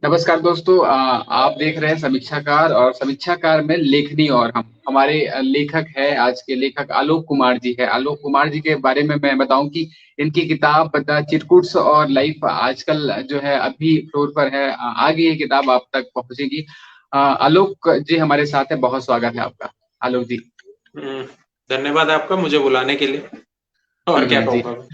नमस्कार दोस्तों। आप देख रहे हैं समीक्षाकार और समीक्षाकार में लेखनी और हम हमारे लेखक है। आज के लेखक आलोक कुमार जी है। आलोक कुमार जी के बारे में मैं बताऊं कि इनकी किताब द चिरकुट्स और लाइफ आजकल जो है अभी फ्लोर पर है। आगे ये किताब आप तक पहुंचेगी। आलोक जी हमारे साथ है। बहुत स्वागत है आपका आलोक जी। हम्म, धन्यवाद आपका मुझे बुलाने के लिए। और क्या जी कहूँगा मैं।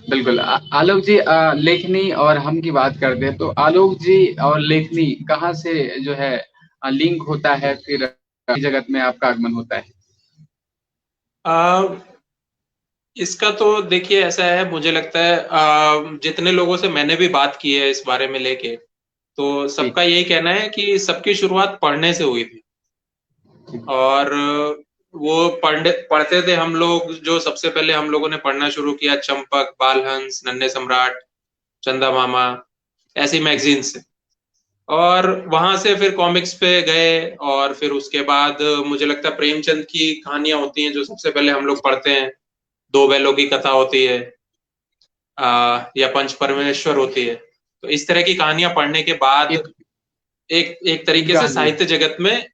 बिल्कुल। आलोक जी, लेखनी और हम की बात करते हैं तो आलोक जी और लेखनी कहाँ से जो है लिंक होता है, फिर इस जगत में आपका आगमन होता है। आ, इसका तो देखिए ऐसा है, मुझे लगता है जितने लोगों से मैंने भी बात की है इस बारे में लेके, तो जी सबका यही कहना है कि सबकी शुरुआत पढ़ने से हुई थी। जी और वो पढ़ते थे हम लोग। जो सबसे पहले हम लोगों ने पढ़ना शुरू किया, चंपक, बालहंस, नन्हे सम्राट, चंदा मामा, ऐसी मैगजीन से। और वहां से फिर कॉमिक्स पे गए। और फिर उसके बाद मुझे लगता है प्रेमचंद की कहानियां होती हैं जो सबसे पहले हम लोग पढ़ते हैं। दो बैलों की कथा होती है, या पंच परमेश्वर होती है। तो इस तरह की कहानियां पढ़ने के बाद ईद एक एक तरीके से ईदगाह जी। साहित्य जगत में।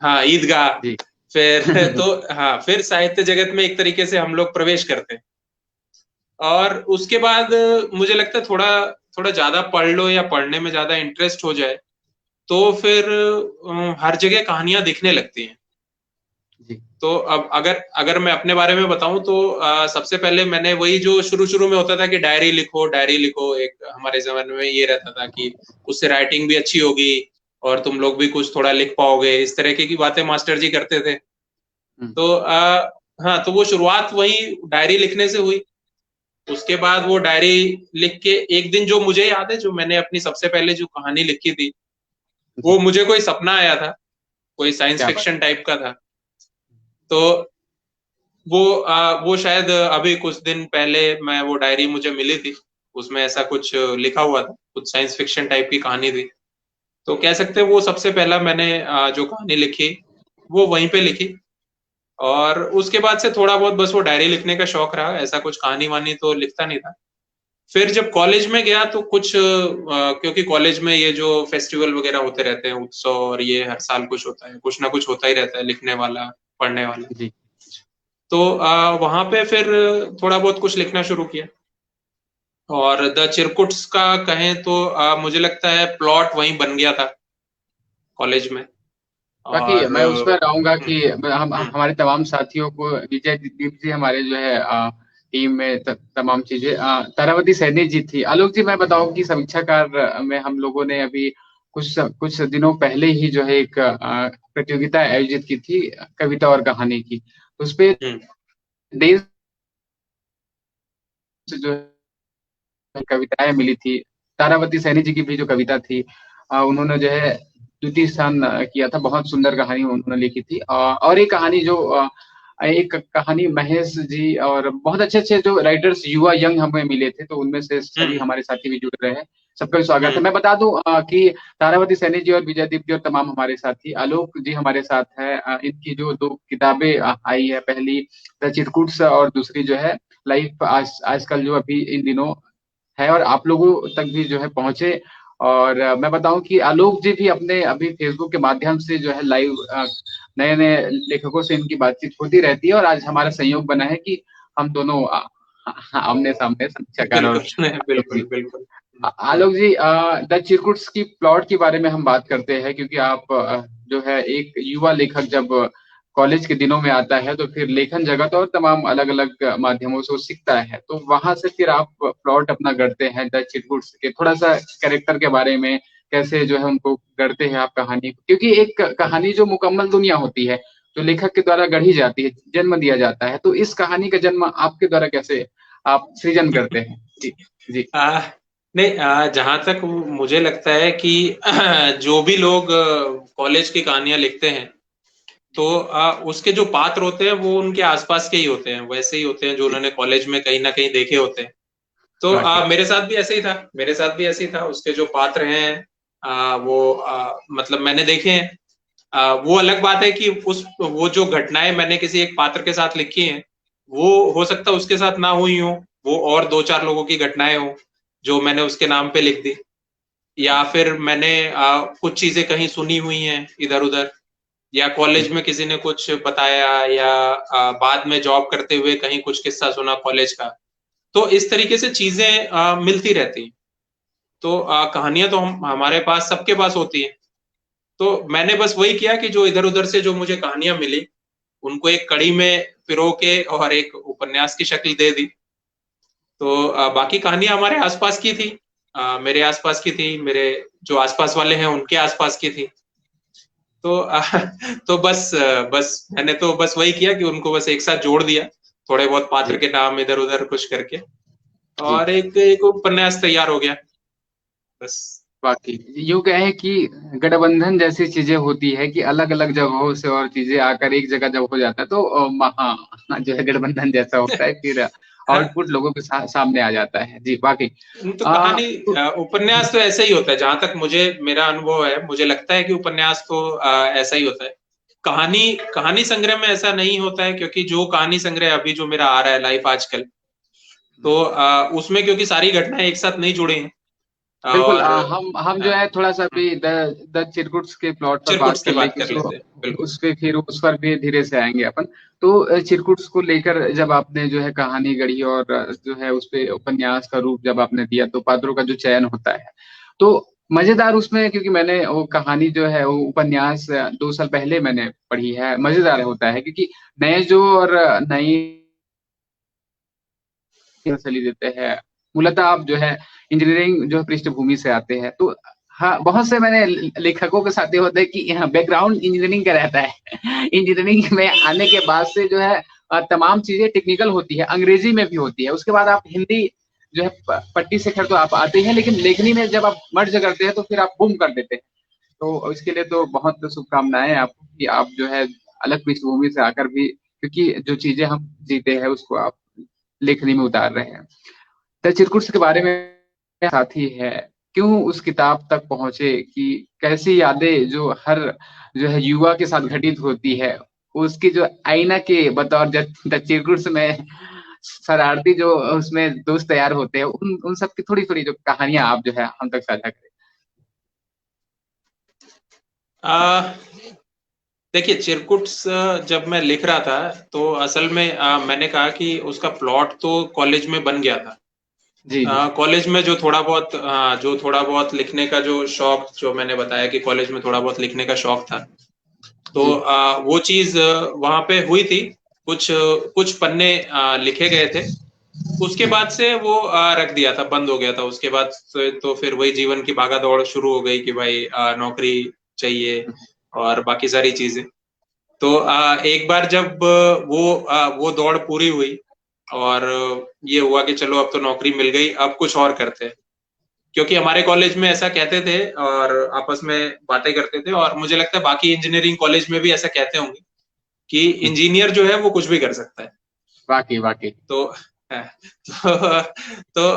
हाँ, ईदगाह। जी फिर तो हाँ, फिर साहित्य जगत में एक तरीके से हम लोग प्रवेश करते हैं। और उसके बाद मुझे लगता है थोड़ा थोड़ा ज्यादा पढ़ लो या पढ़ने में ज्यादा इंटरेस्ट हो जाए, तो फिर हर जगह कहानियां दिखने लगती हैं। जी तो अब अगर अगर मैं अपने बारे में बताऊं तो सबसे पहले मैंने वही जो शुरू शुरू में होता था कि डायरी लिखो डायरी लिखो, एक हमारे जमाने में ये रहता था कि उससे राइटिंग भी अच्छी होगी और तुम लोग भी कुछ थोड़ा लिख पाओगे, इस तरह की बातें मास्टर जी करते थे। हम्म, तो हाँ, तो वो शुरुआत वही डायरी लिखने से हुई। उसके बाद वो डायरी लिख के एक दिन, जो मुझे याद है, जो मैंने अपनी सबसे पहले जो कहानी लिखी थी, जी वो मुझे कोई सपना आया था, कोई साइंस क्या बात। फिक्शन टाइप का था। तो वो शायद अभी कुछ दिन पहले मैं वो डायरी मुझे मिली थी। उसमें ऐसा कुछ लिखा हुआ था, कुछ साइंस फिक्शन टाइप की कहानी थी। तो कह सकते हैं वो सबसे पहला मैंने जो कहानी लिखी, वो वहीं पे लिखी। और उसके बाद से थोड़ा बहुत बस वो डायरी लिखने का शौक रहा, ऐसा कुछ कहानी वानी तो लिखता नहीं था। फिर जब कॉलेज में गया तो कुछ क्योंकि कॉलेज में ये जो फेस्टिवल वगैरह होते रहते हैं, उत्सव, और ये हर साल कुछ होता है, कुछ ना कुछ होता ही रहता है लिखने वाला, पढ़ने वाला। जी तो वहां पे फिर थोड़ा बहुत कुछ लिखना शुरू किया। और द चिरकुट्स का कहें तो मुझे लगता है प्लॉट वहीं बन गया था कॉलेज में। बाकी और मैं उस पर आऊंगा कि हम हम्म, हमारे तमाम साथियों को, विजय दीप जी हमारे जो है टीम में तमाम चीजें, तारावती सैनी जी थी। आलोक जी, मैं बताऊं कि समीक्षाकार में हम लोगों ने अभी कुछ कुछ दिनों पहले ही जो है एक प्रतियोगिता आयोजित की थी, कविता और कहानी की। उसपे हम्म, देश से जो है कविताएं मिली थी। तारावती सैनी जी की भी जो कविता थी, उन्होंने जो है द्वितीय स्थान किया था। बहुत सुंदर कहानी उन्होंने लिखी थी। और एक कहानी जो एक कहानी महेश जी और बहुत अच्छे अच्छे जो राइटर्स युवा यंग हमें मिले थे, तो उनमें से सभी हम्म, हमारे साथी भी जुड़ रहे हैं। सबका भी स्वागत है। हम्म, मैं बता दूं कि तारावती सैनी जी और विजयदीप जी और तमाम हमारे साथी, आलोक जी हमारे साथ है। इनकी जो दो किताबें आई है, पहली द चिरकुट्स और दूसरी जो है लाइफ, आजकल जो अभी इन दिनों है और आप लोगों तक भी जो है पहुंचे। और मैं बताऊं कि आलोक जी भी अपने अभी फेसबुक के माध्यम से जो है लाइव नए नए लेखकों से इनकी बातचीत होती रहती है, और आज हमारा संयोग बना है कि हम दोनों आमने सामने समीक्षाकार और बिल्कुल। आलोक जी। बिल्कुल बिल्कुल। आलोक जी, द चिरकुट्स की प्लॉट के बारे में हम बात करते हैं, क्योंकि आप जो है एक युवा लेखक जब कॉलेज के दिनों में आता है तो फिर लेखन जगत और तमाम अलग अलग माध्यमों से वो सीखता है, तो वहां से फिर आप प्लॉट अपना गढ़ते हैं द चिरकुट्स के। थोड़ा सा कैरेक्टर के बारे में, कैसे जो है उनको गढ़ते हैं आप कहानी को, क्योंकि एक कहानी जो मुकम्मल दुनिया होती है, जो लेखक के द्वारा गढ़ी जाती है, जन्म दिया जाता है, तो इस कहानी का जन्म आपके द्वारा कैसे आप सृजन करते हैं। जी जी आ, नहीं, जहां तक मुझे लगता है कि जो भी लोग कॉलेज की कहानियां लिखते हैं, तो उसके जो पात्र होते हैं वो उनके आसपास के ही होते हैं, वैसे ही होते हैं जो जी उन्होंने कॉलेज में कहीं ना कहीं देखे होते हैं। तो वाकई। मेरे साथ भी ऐसे ही था, मेरे साथ भी ऐसे ही था। उसके जो पात्र हैं, वो मतलब मैंने देखे हैं। वो अलग बात है कि उस वो जो घटनाएं मैंने किसी एक पात्र के साथ लिखी हैं, वो हो सकता है उसके साथ ना हुई हो, वो और दो चार लोगों की घटनाएं हो जो मैंने उसके नाम पे लिख दी। या फिर मैंने कुछ चीजें कहीं सुनी हुई हैं इधर उधर, या कॉलेज में किसी ने कुछ बताया, या बाद में जॉब करते हुए कहीं कुछ किस्सा सुना कॉलेज का। तो इस तरीके से चीजें मिलती रहती हैं। तो कहानियां तो हमारे पास, सबके पास होती है। तो मैंने बस वही किया कि जो इधर उधर से जो मुझे कहानियां मिली, उनको एक कड़ी में पिरो के और एक उपन्यास की शक्ल दे दी। तो बाकी कहानियां हमारे आसपास की थी, मेरे आसपास की थी, मेरे जो आसपास वाले हैं उनके आसपास की थी। तो तो बस मैंने तो बस वही किया कि उनको बस एक साथ जोड़ दिया, थोड़े बहुत पात्र जी के नाम इधर उधर कुछ करके, जी। और एक उपन्यास तैयार हो गया बस। बाकी यूं कहें कि गठबंधन जैसी चीजें होती है कि अलग अलग जगहों से और चीजें आकर एक जगह जब हो जाता है तो महा जो है गठबंधन जैसा होता है, फिर हाँ, आउटपुट लोगों के सामने आ जाता है। जी बाकी तो आ, कहानी, तो, उपन्यास तो ऐसा ही होता है, जहां तक मुझे मेरा अनुभव है, मुझे लगता है कि उपन्यास तो ऐसा ही होता है। कहानी कहानी संग्रह में ऐसा नहीं होता है, क्योंकि जो कहानी संग्रह अभी जो मेरा आ रहा है लाइफ आजकल, तो उसमें क्योंकि सारी घटनाएं एक साथ नहीं जुड़ी हैं। बिल्कुल और हम जो है थोड़ा सा भी द चिरकुट्स के प्लॉट पर बात चिरकुट्स की कर ले बात कर क्योंकि लेते हैं, बिल्कुल। उस पे फिर उस पर भी धीरे से आएंगे अपन। तो चिरकुट्स को लेकर जब आपने जो है कहानी गढ़ी और जो है उस पे उपन्यास का रूप जब आपने दिया, तो पात्रों का जो चयन होता है तो मजेदार उसमें, क्योंकि मैंने वो कहानी जो है वो उपन्यास 2 साल पहले मैंने पढ़ी है, मजेदार होता है क्योंकि नए जो और नई सली देते हैं। मूलतः आप जो है इंजीनियरिंग जो है पृष्ठभूमि से आते हैं, तो हाँ बहुत से मैंने लेखकों के साथ ये होता है कि यहाँ बैकग्राउंड इंजीनियरिंग का रहता है। इंजीनियरिंग में आने के बाद से जो है तमाम चीजें टेक्निकल होती है, अंग्रेजी में भी होती है, उसके बाद आप हिंदी जो है पट्टी से खैर तो आप आते हैं, लेकिन लेखनी में जब आप मर्ज करते हैं तो फिर आप बूम कर देते हैं। तो इसके लिए तो बहुत शुभकामनाएं आपको कि आप जो है अलग पृष्ठभूमि से आकर भी, क्योंकि जो चीजें हम जीते हैं उसको आप लेखनी में उतार रहे हैं। द चिरकुट्स के बारे में साथी है, क्यों उस किताब तक पहुंचे कि कैसी यादें जो हर जो है युवा के साथ घटित होती है, उसकी जो आईना के बतौर द चिरकुट्स में शरारती जो उसमें दोस्त तैयार होते हैं, उन उन सब की थोड़ी थोड़ी जो कहानियां आप जो है हम तक साझा करें। आ, देखिए, चिरकुट्स जब मैं लिख रहा था, तो असल में मैंने कहा कि उसका प्लॉट तो कॉलेज में बन गया था। जी जी कॉलेज में जो थोड़ा बहुत लिखने का जो शौक, जो मैंने बताया कि कॉलेज में थोड़ा बहुत लिखने का शौक था, तो जी। वो चीज वहां पे हुई थी। कुछ पन्ने लिखे गए थे। उसके बाद से वो रख दिया था, बंद हो गया था। उसके बाद से तो फिर वही जीवन की भागा दौड़ शुरू हो गई कि भाई नौकरी चाहिए और बाकी सारी चीजें। तो एक बार जब वो दौड़ पूरी हुई, और ये हुआ कि चलो अब तो नौकरी मिल गई, अब कुछ और करते हैं। क्योंकि हमारे कॉलेज में ऐसा कहते थे और आपस में बातें करते थे, और मुझे लगता है बाकी इंजीनियरिंग कॉलेज में भी ऐसा कहते होंगे कि इंजीनियर जो है वो कुछ भी कर सकता है। वाकई वाकई। तो तो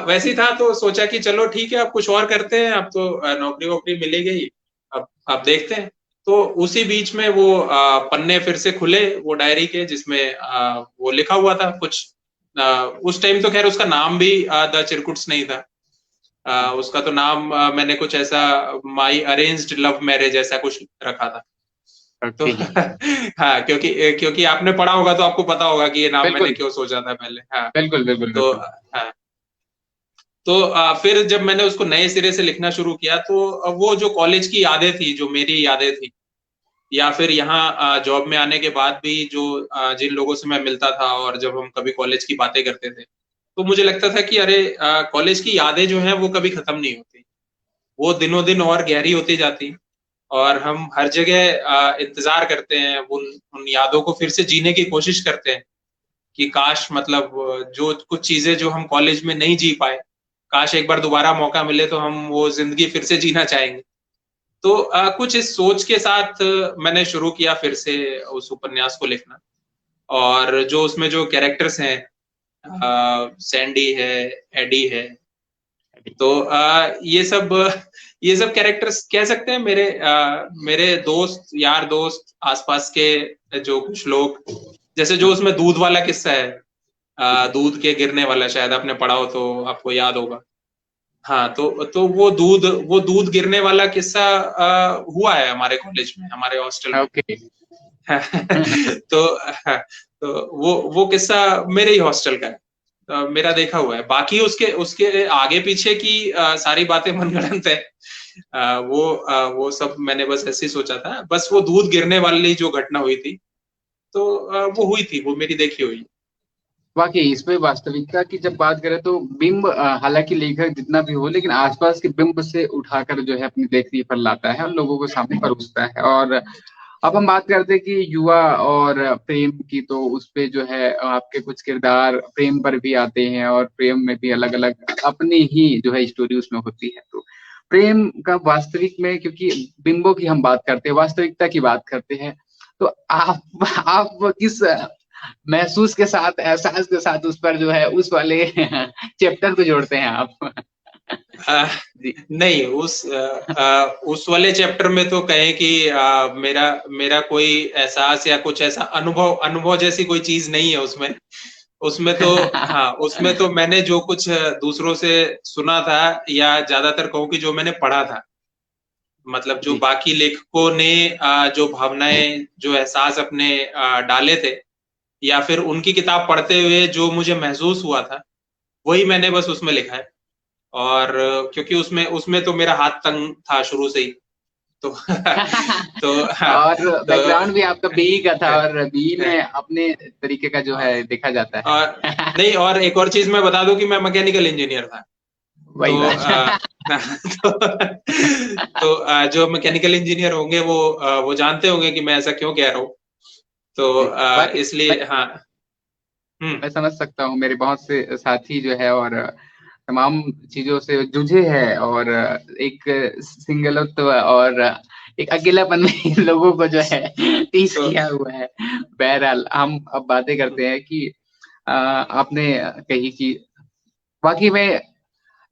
वैसे ही था, तो सोचा कि चलो ठीक है, अब कुछ और करते हैं, अब तो नौकरी वोकरी मिली गई, अब देखते हैं। तो उसी बीच में वो पन्ने फिर से खुले वो डायरी के, जिसमें वो लिखा हुआ था कुछ। उस टाइम तो खैर उसका नाम भी द चिरकुट्स नहीं था। उसका तो नाम मैंने कुछ ऐसा, माई अरेंज्ड लव मैरिज ऐसा कुछ रखा था। तो ओके। हाँ, क्योंकि क्योंकि आपने पढ़ा होगा तो आपको पता होगा कि ये नाम मैंने बिल्कुल क्यों सोचा था पहले। हाँ। बिल्कुल बिल्कुल तो बिल्कुल। हाँ, तो फिर जब मैंने उसको नए सिरे से लिखना शुरू किया, तो वो जो कॉलेज की यादें थी, जो मेरी यादें थी, या फिर यहाँ जॉब में आने के बाद भी जो जिन लोगों से मैं मिलता था, और जब हम कभी कॉलेज की बातें करते थे, तो मुझे लगता था कि अरे, कॉलेज की यादें जो हैं वो कभी खत्म नहीं होती। वो दिनों दिन और गहरी होती जाती, और हम हर जगह इंतजार करते हैं, उन उन यादों को फिर से जीने की कोशिश करते हैं कि काश, मतलब जो कुछ चीजें जो हम कॉलेज में नहीं जी पाए, काश एक बार दोबारा मौका मिले तो हम वो जिंदगी फिर से जीना चाहेंगे। तो कुछ इस सोच के साथ मैंने शुरू किया फिर से उस उपन्यास को लिखना। और जो उसमें जो कैरेक्टर्स हैं, सैंडी है, एडी है, तो ये सब कैरेक्टर्स कह सकते हैं मेरे दोस्त, यार दोस्त, आसपास के जो कुछ लोग। जैसे जो उसमें दूध वाला किस्सा है, दूध के गिरने वाला, शायद आपने पढ़ा हो तो आपको याद होगा। हाँ, तो वो दूध गिरने वाला किस्सा हुआ है हमारे कॉलेज में, हमारे हॉस्टल में। ओके। तो वो किस्सा मेरे ही हॉस्टल का है, मेरा देखा हुआ है। बाकी उसके उसके आगे पीछे की सारी बातें मनगढ़ंत है। वो सब मैंने बस ऐसे ही सोचा था, बस वो दूध गिरने वाली जो घटना हुई थी, तो वो हुई थी, वो मेरी देखी हुई। वाकई इसमें वास्तविकता की जब बात करें तो बिंब हालांकि लेखक जितना भी हो, लेकिन आसपास के बिंब से उठाकर जो है अपनी देखनी पर लाता है और लोगों को सामने परोसता है। और अब हम बात करते हैं कि युवा और प्रेम की, तो उस पे जो है आपके कुछ किरदार प्रेम पर भी आते हैं और प्रेम में भी अलग अलग अपनी ही जो है स्टोरी उसमें होती है। तो प्रेम का वास्तविक में, क्योंकि बिंबों की हम बात करते हैं, वास्तविकता की बात करते हैं, तो आप किस महसूस के साथ, एहसास के साथ उस पर जो है उस वाले चैप्टर को जोड़ते हैं आप? आ, जी। नहीं, उस वाले चैप्टर में तो कहें कि मेरा मेरा कोई एहसास या कुछ ऐसा अनुभव अनुभव जैसी कोई चीज नहीं है उसमें। उसमें तो हाँ, उसमें तो मैंने जो कुछ दूसरों से सुना था, या ज्यादातर कहूँ कि जो मैंने पढ़ा था, मतलब जो जी। बाकी लेखकों ने जो भावनाएं, जो एहसास अपने डाले थे, या फिर उनकी किताब पढ़ते हुए जो मुझे महसूस हुआ था, वही मैंने बस उसमें लिखा है। और क्योंकि उसमें उसमें तो मेरा हाथ तंग था शुरू से ही, तो तो हाँ, और तो बैकग्राउंड भी आपका बीई का था, और बीई में अपने तरीके का जो है देखा जाता है। और नहीं, और एक और चीज मैं बता दूं कि मैं मैकेनिकल इंजीनियर था। वही तो बात। जो मैकेनिकल इंजीनियर होंगे वो जानते होंगे कि मैं ऐसा क्यों कह रहा हूँ। तो जी। वाकई इसलिए हाँ। हम्म। मैं समझ सकता हूँ, मेरे बहुत से साथी जो है और तमाम चीजों से जूझे हैं, और एक सिंगलत्व और एक अकेलापन में इन लोगों को जो है टीस तो किया हुआ है। बहरहाल हम अब बातें करते हैं कि आपने कही कि वाकई में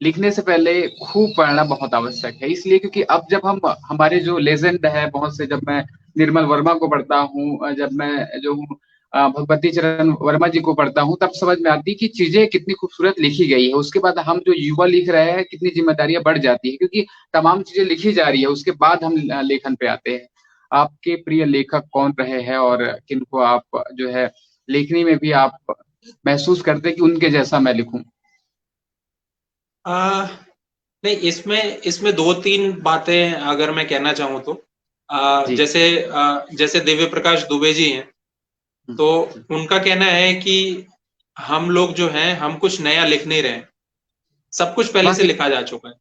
लिखने से पहले खूब पढ़ना बहुत आवश्यक है, इसलिए क्योंकि अब जब हम हमारे जो लेजेंड है बहुत से, जब मैं निर्मल वर्मा को पढ़ता हूँ, जब मैं जो हूँ भगवती चरण वर्मा जी को पढ़ता हूँ, तब समझ में आती है कि चीजें कितनी खूबसूरत लिखी गई है। उसके बाद हम जो युवा लिख रहे हैं, कितनी जिम्मेदारियां बढ़ जाती है, क्योंकि तमाम चीजें लिखी जा रही है, उसके बाद हम लेखन पे आते हैं। आपके प्रिय लेखक कौन रहे हैं, और किनको आप जो है लेखनी में भी आप महसूस करते हैं कि उनके जैसा मैं लिखूं? आ, नहीं, इसमें इसमें दो तीन बातें अगर मैं कहना चाहूँ तो, जी। जैसे दिव्य प्रकाश दुबे जी हैं, हम्म, तो उनका कहना है कि हम लोग जो हैं, हम कुछ नया लिख नहीं रहे हैं, सब कुछ पहले से वाकई लिखा जा चुका है।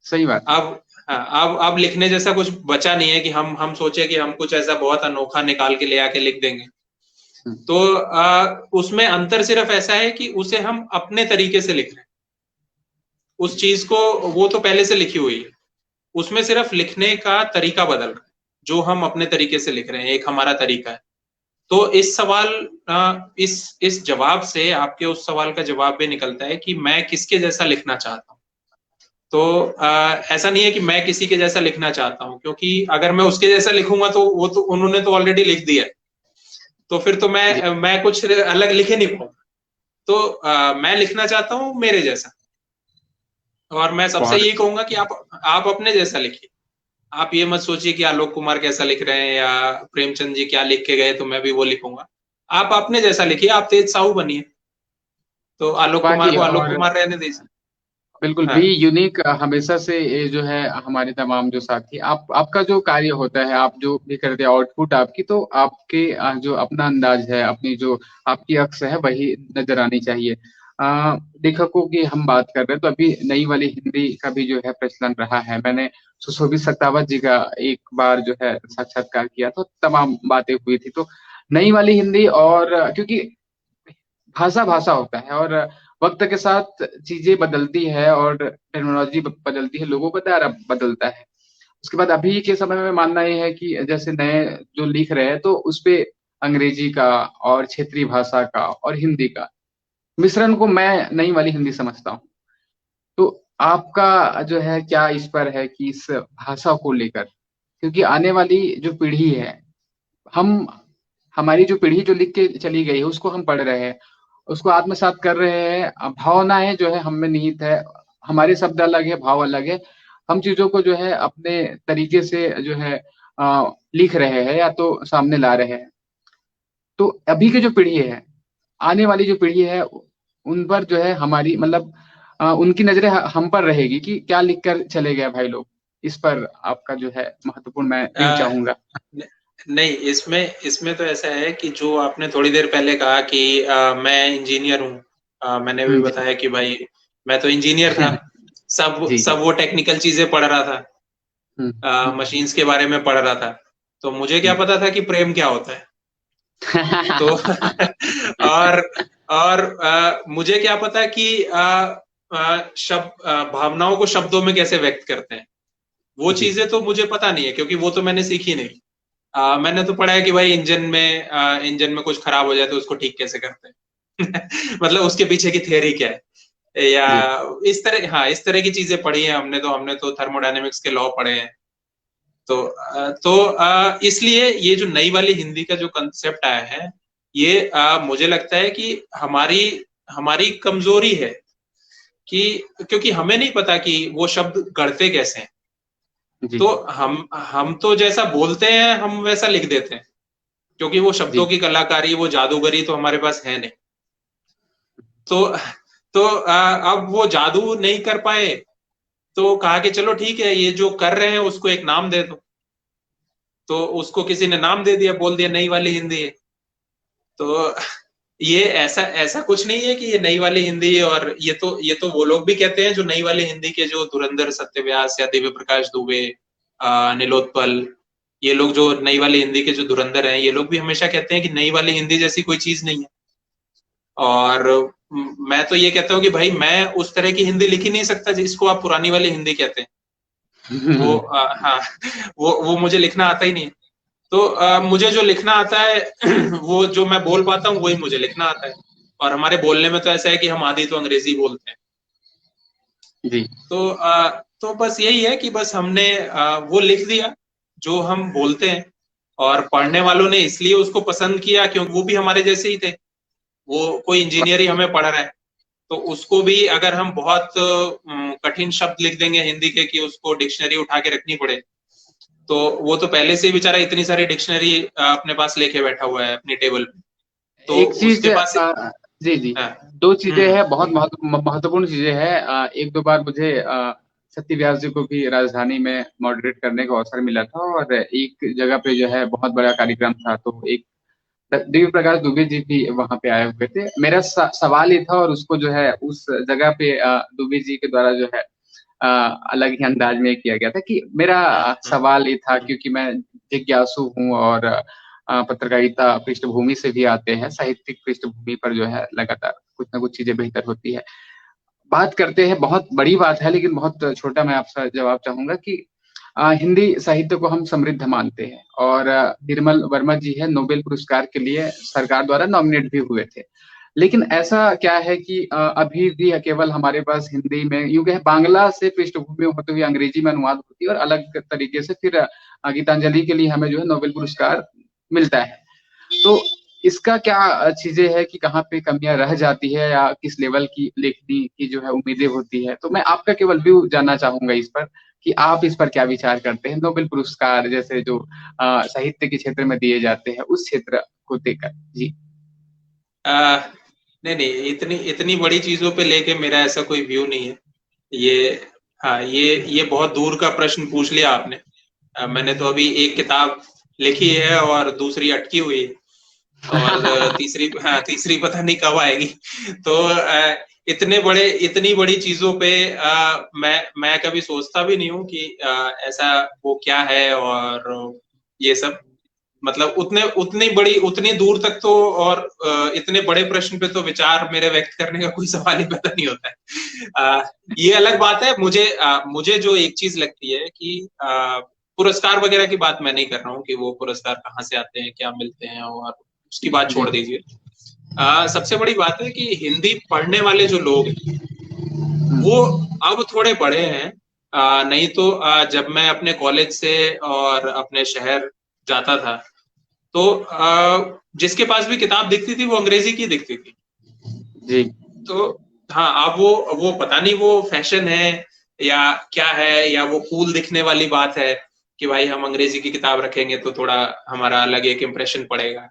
सही बात है। अब हाँ, अब लिखने जैसा कुछ बचा नहीं है कि हम सोचे कि हम कुछ ऐसा बहुत अनोखा निकाल के ले आके लिख देंगे। हम्म, तो उसमें अंतर सिर्फ ऐसा है कि उसे हम अपने तरीके से लिख रहे हैं, उस चीज को, वो तो पहले से लिखी हुई है, उसमें सिर्फ लिखने का तरीका बदल रहा है, जो हम अपने तरीके से लिख रहे हैं, एक हमारा तरीका है। तो इस सवाल इस जवाब से आपके उस सवाल का जवाब भी निकलता है कि मैं किसके जैसा लिखना चाहता हूँ। तो ऐसा नहीं है कि मैं किसी के जैसा लिखना चाहता हूँ, क्योंकि अगर मैं उसके जैसा लिखूंगा तो वो तो उन्होंने तो ऑलरेडी लिख दिया है, तो फिर तो जी। मैं कुछ अलग लिखे नहीं पाऊंगा। तो मैं लिखना चाहता हूँ मेरे जैसा, और मैं सबसे बहुत यही अच्छी। कहूंगा कि आप अपने जैसा लिखिए। आप ये मत सोचिए कि आलोक कुमार कैसा लिख रहे हैं या प्रेमचंद जी क्या लिख के गए तो मैं भी वो लिखूंगा। आप अपने जैसा लिखिए, आप तेज साहू बनिए, तो आलोक कुमार वाकई, को आलोक और कुमार रहने दीजिए। बिल्कुल भी हाँ। यूनिक हमेशा से ये जो है हमारे तमाम जो साथी, आपका जो कार्य होता है, आप जो भी करते हैं आउटपुट आपकी, तो आपके जो अपना अंदाज है, अपनी जो आपकी अक्स है, वही नजर आनी चाहिए। लेखकों की हम बात कर रहे हैं, तो अभी नई वाली हिंदी का भी जो है प्रचलन रहा है। मैंने सुशोभित सतावत जी का एक बार जो है साक्षात्कार किया, तो तमाम बातें हुई थी। तो नई वाली हिंदी, और क्योंकि भाषा भाषा होता है, और वक्त के साथ चीजें बदलती है, और टेक्नोलॉजी बदलती है, लोगों का दायरा बदलता है। उसके बाद अभी के समय में मानना ये है कि जैसे नए जो लिख रहे हैं, तो उस पे अंग्रेजी का और क्षेत्रीय भाषा का और हिंदी का मिश्रण को मैं नई वाली हिंदी समझता हूँ। तो आपका जो है क्या इस पर है कि इस भाषा को लेकर, क्योंकि आने वाली जो पीढ़ी है, हम हमारी जो पीढ़ी जो लिख के चली गई है उसको हम पढ़ रहे हैं, उसको आत्मसात कर रहे हैं, भावनाएं जो है हम में निहित है, हमारे शब्द अलग है, भाव अलग है। हम चीजों को जो है अपने तरीके से जो है लिख रहे हैं या तो सामने ला रहे हैं। तो अभी की जो पीढ़ी है, आने वाली जो पीढ़ी है, उन पर जो है हमारी मतलब उनकी नजरें हम पर रहेगी कि क्या लिख कर चले गए भाई लोग। इस पर आपका जो है महत्वपूर्ण मैं व्यू अ, चाहूंगा। न- नहीं, इसमें इसमें तो ऐसा है कि जो आपने थोड़ी देर पहले कहा कि मैं इंजीनियर हूँ, मैंने भी जी। बताया कि भाई मैं तो इंजीनियर था, सब जी जी। सब वो टेक्निकल चीजें पढ़ रहा था, हम्म। मशीन्स के बारे में पढ़ रहा था। तो मुझे क्या पता था कि प्रेम क्या होता है। तो और मुझे क्या पता कि भावनाओं को शब्दों में कैसे व्यक्त करते हैं। वो जी। चीजें तो मुझे पता नहीं है, क्योंकि वो तो मैंने सीखी नहीं। मैंने तो पढ़ा है कि भाई इंजन में कुछ खराब हो जाए तो उसको ठीक कैसे करते हैं। मतलब उसके पीछे की थियरी क्या है, या जी। इस तरह, हाँ, इस तरह की चीजें पढ़ी है हमने तो थर्मोडायनेमिक्स के लॉ पढ़े हैं। इसलिए ये जो नई वाली हिंदी का जो कंसेप्ट आया है, ये मुझे लगता है कि हमारी हमारी कमजोरी है, कि क्योंकि हमें नहीं पता कि वो शब्द गढ़ते कैसे हैं। जी। तो हम तो जैसा बोलते हैं हम वैसा लिख देते हैं, क्योंकि वो शब्दों जी। की कलाकारी, वो जादूगरी तो हमारे पास है नहीं। तो अब वो जादू नहीं कर पाए, तो कहा कि चलो ठीक है, ये जो कर रहे हैं उसको एक नाम दे दो। तो उसको किसी ने नाम दे दिया, बोल दिया नई वाली हिंदी है। तो ये ऐसा ऐसा कुछ नहीं है कि ये नई वाली हिंदी है, और ये तो वो लोग भी कहते हैं जो नई वाली हिंदी के, जो धुरंधर सत्यव्यास या दिव्य प्रकाश दुबे, नीलोत्पल, ये लोग जो नई वाली हिंदी के जो धुरंधर हैं, ये लोग भी हमेशा कहते हैं कि नई वाली हिंदी जैसी कोई चीज नहीं है। और मैं तो ये कहता हूँ कि भाई मैं उस तरह की हिंदी लिख ही नहीं सकता जिसको आप पुरानी वाली हिंदी कहते हैं। वो हाँ, वो मुझे लिखना आता ही नहीं है। तो मुझे जो लिखना आता है वो जो मैं बोल पाता हूँ वही मुझे लिखना आता है। और हमारे बोलने में तो ऐसा है कि हम आधी तो अंग्रेजी बोलते हैं। जी। तो बस यही है कि बस हमने वो लिख दिया जो हम बोलते हैं, और पढ़ने वालों ने इसलिए उसको पसंद किया क्योंकि वो भी हमारे जैसे ही थे। वो कोई इंजीनियर ही हमें पढ़ रहा है, तो उसको भी अगर हम बहुत कठिन शब्द लिख देंगे हिंदी के कि उसको डिक्शनरी उठा के रखनी पड़े, तो वो तो पहले से ही बेचारा इतनी सारी डिक्शनरी अपने पास लेके बैठा हुआ है अपनी टेबल पे। तो एक चीज उसके पास, जी जी। हाँ, दो चीजें हम्म हैं, बहुत महत्वपूर्ण चीजें हैं। एक दो बार मुझे सत्य व्यास जी को भी राजधानी में मॉडरेट करने का अवसर मिला था, और एक जगह पे जो है बहुत बड़ा कार्यक्रम था, तो एक दिव्य प्रकाश दुबे जी भी वहां पे आए हुए थे। मेरा सवाल ये था, और उसको जो है उस जगह पे दुबे जी के द्वारा जो है अ, अलग ही अंदाज में किया गया था कि मेरा हम्म हम्म सवाल ये था, हम्म क्योंकि मैं जिज्ञासु हूँ और पत्रकारिता पृष्ठभूमि से भी आते हैं, साहित्यिक पृष्ठभूमि पर जो है लगातार कुछ ना कुछ चीजें बेहतर होती है। बात करते हैं, बहुत बड़ी बात है लेकिन बहुत छोटा मैं आपसे जवाब चाहूंगा कि हिंदी साहित्य को हम समृद्ध मानते हैं, और निर्मल वर्मा जी है नोबेल पुरस्कार के लिए सरकार द्वारा नॉमिनेट भी हुए थे। लेकिन ऐसा क्या है कि अभी भी केवल हमारे पास हिंदी में यूं कहे बांग्ला से पृष्ठभूमि होते हुए अंग्रेजी में अनुवाद होती है, और अलग तरीके से फिर गीतांजलि के लिए हमें जो है नोबेल पुरस्कार मिलता है। तो इसका क्या चीजें है कि कहाँ पे कमियां रह जाती है, या किस लेवल की लेखनी की जो है उम्मीदें होती है। तो मैं आपका केवल व्यू जानना चाहूंगा इस पर, कि आप इस पर क्या विचार करते हैं, नोबेल पुरस्कार जैसे जो साहित्य के क्षेत्र में दिए जाते हैं उस क्षेत्र को देकर। जी। आ, नहीं नहीं, इतनी इतनी बड़ी चीजों पे लेके मेरा ऐसा कोई व्यू नहीं है। ये, हाँ, ये बहुत दूर का प्रश्न पूछ लिया आपने। मैंने तो अभी एक किताब लिखी है और दूसरी अटकी हुई है, और तीसरी, हाँ, तीसरी पता नहीं कब आएगी। तो इतनी बड़ी चीजों पे मैं कभी सोचता भी नहीं हूँ कि ऐसा वो क्या है, और ये सब, मतलब उतनी बड़ी, उतनी दूर तक तो, और इतने बड़े प्रश्न पे तो विचार मेरे व्यक्त करने का कोई सवाल ही पैदा नहीं होता है। ये अलग बात है। मुझे जो एक चीज लगती है कि पुरस्कार वगैरह की बात मैं नहीं कर रहा हूँ कि वो पुरस्कार कहाँ से आते हैं, क्या मिलते हैं, और उसकी बात जी। छोड़ दीजिए। सबसे बड़ी बात है कि हिंदी पढ़ने वाले जो लोग हैं वो अब थोड़े बड़े हैं। नहीं तो जब मैं अपने कॉलेज से और अपने शहर जाता था, तो जिसके पास भी किताब दिखती थी वो अंग्रेजी की दिखती थी। जी। तो हाँ, अब वो पता नहीं वो फैशन है या क्या है, या वो कूल दिखने वाली बात है कि भाई हम अंग्रेजी की किताब रखेंगे तो थोड़ा हमारा अलग एक इम्प्रेशन पड़ेगा,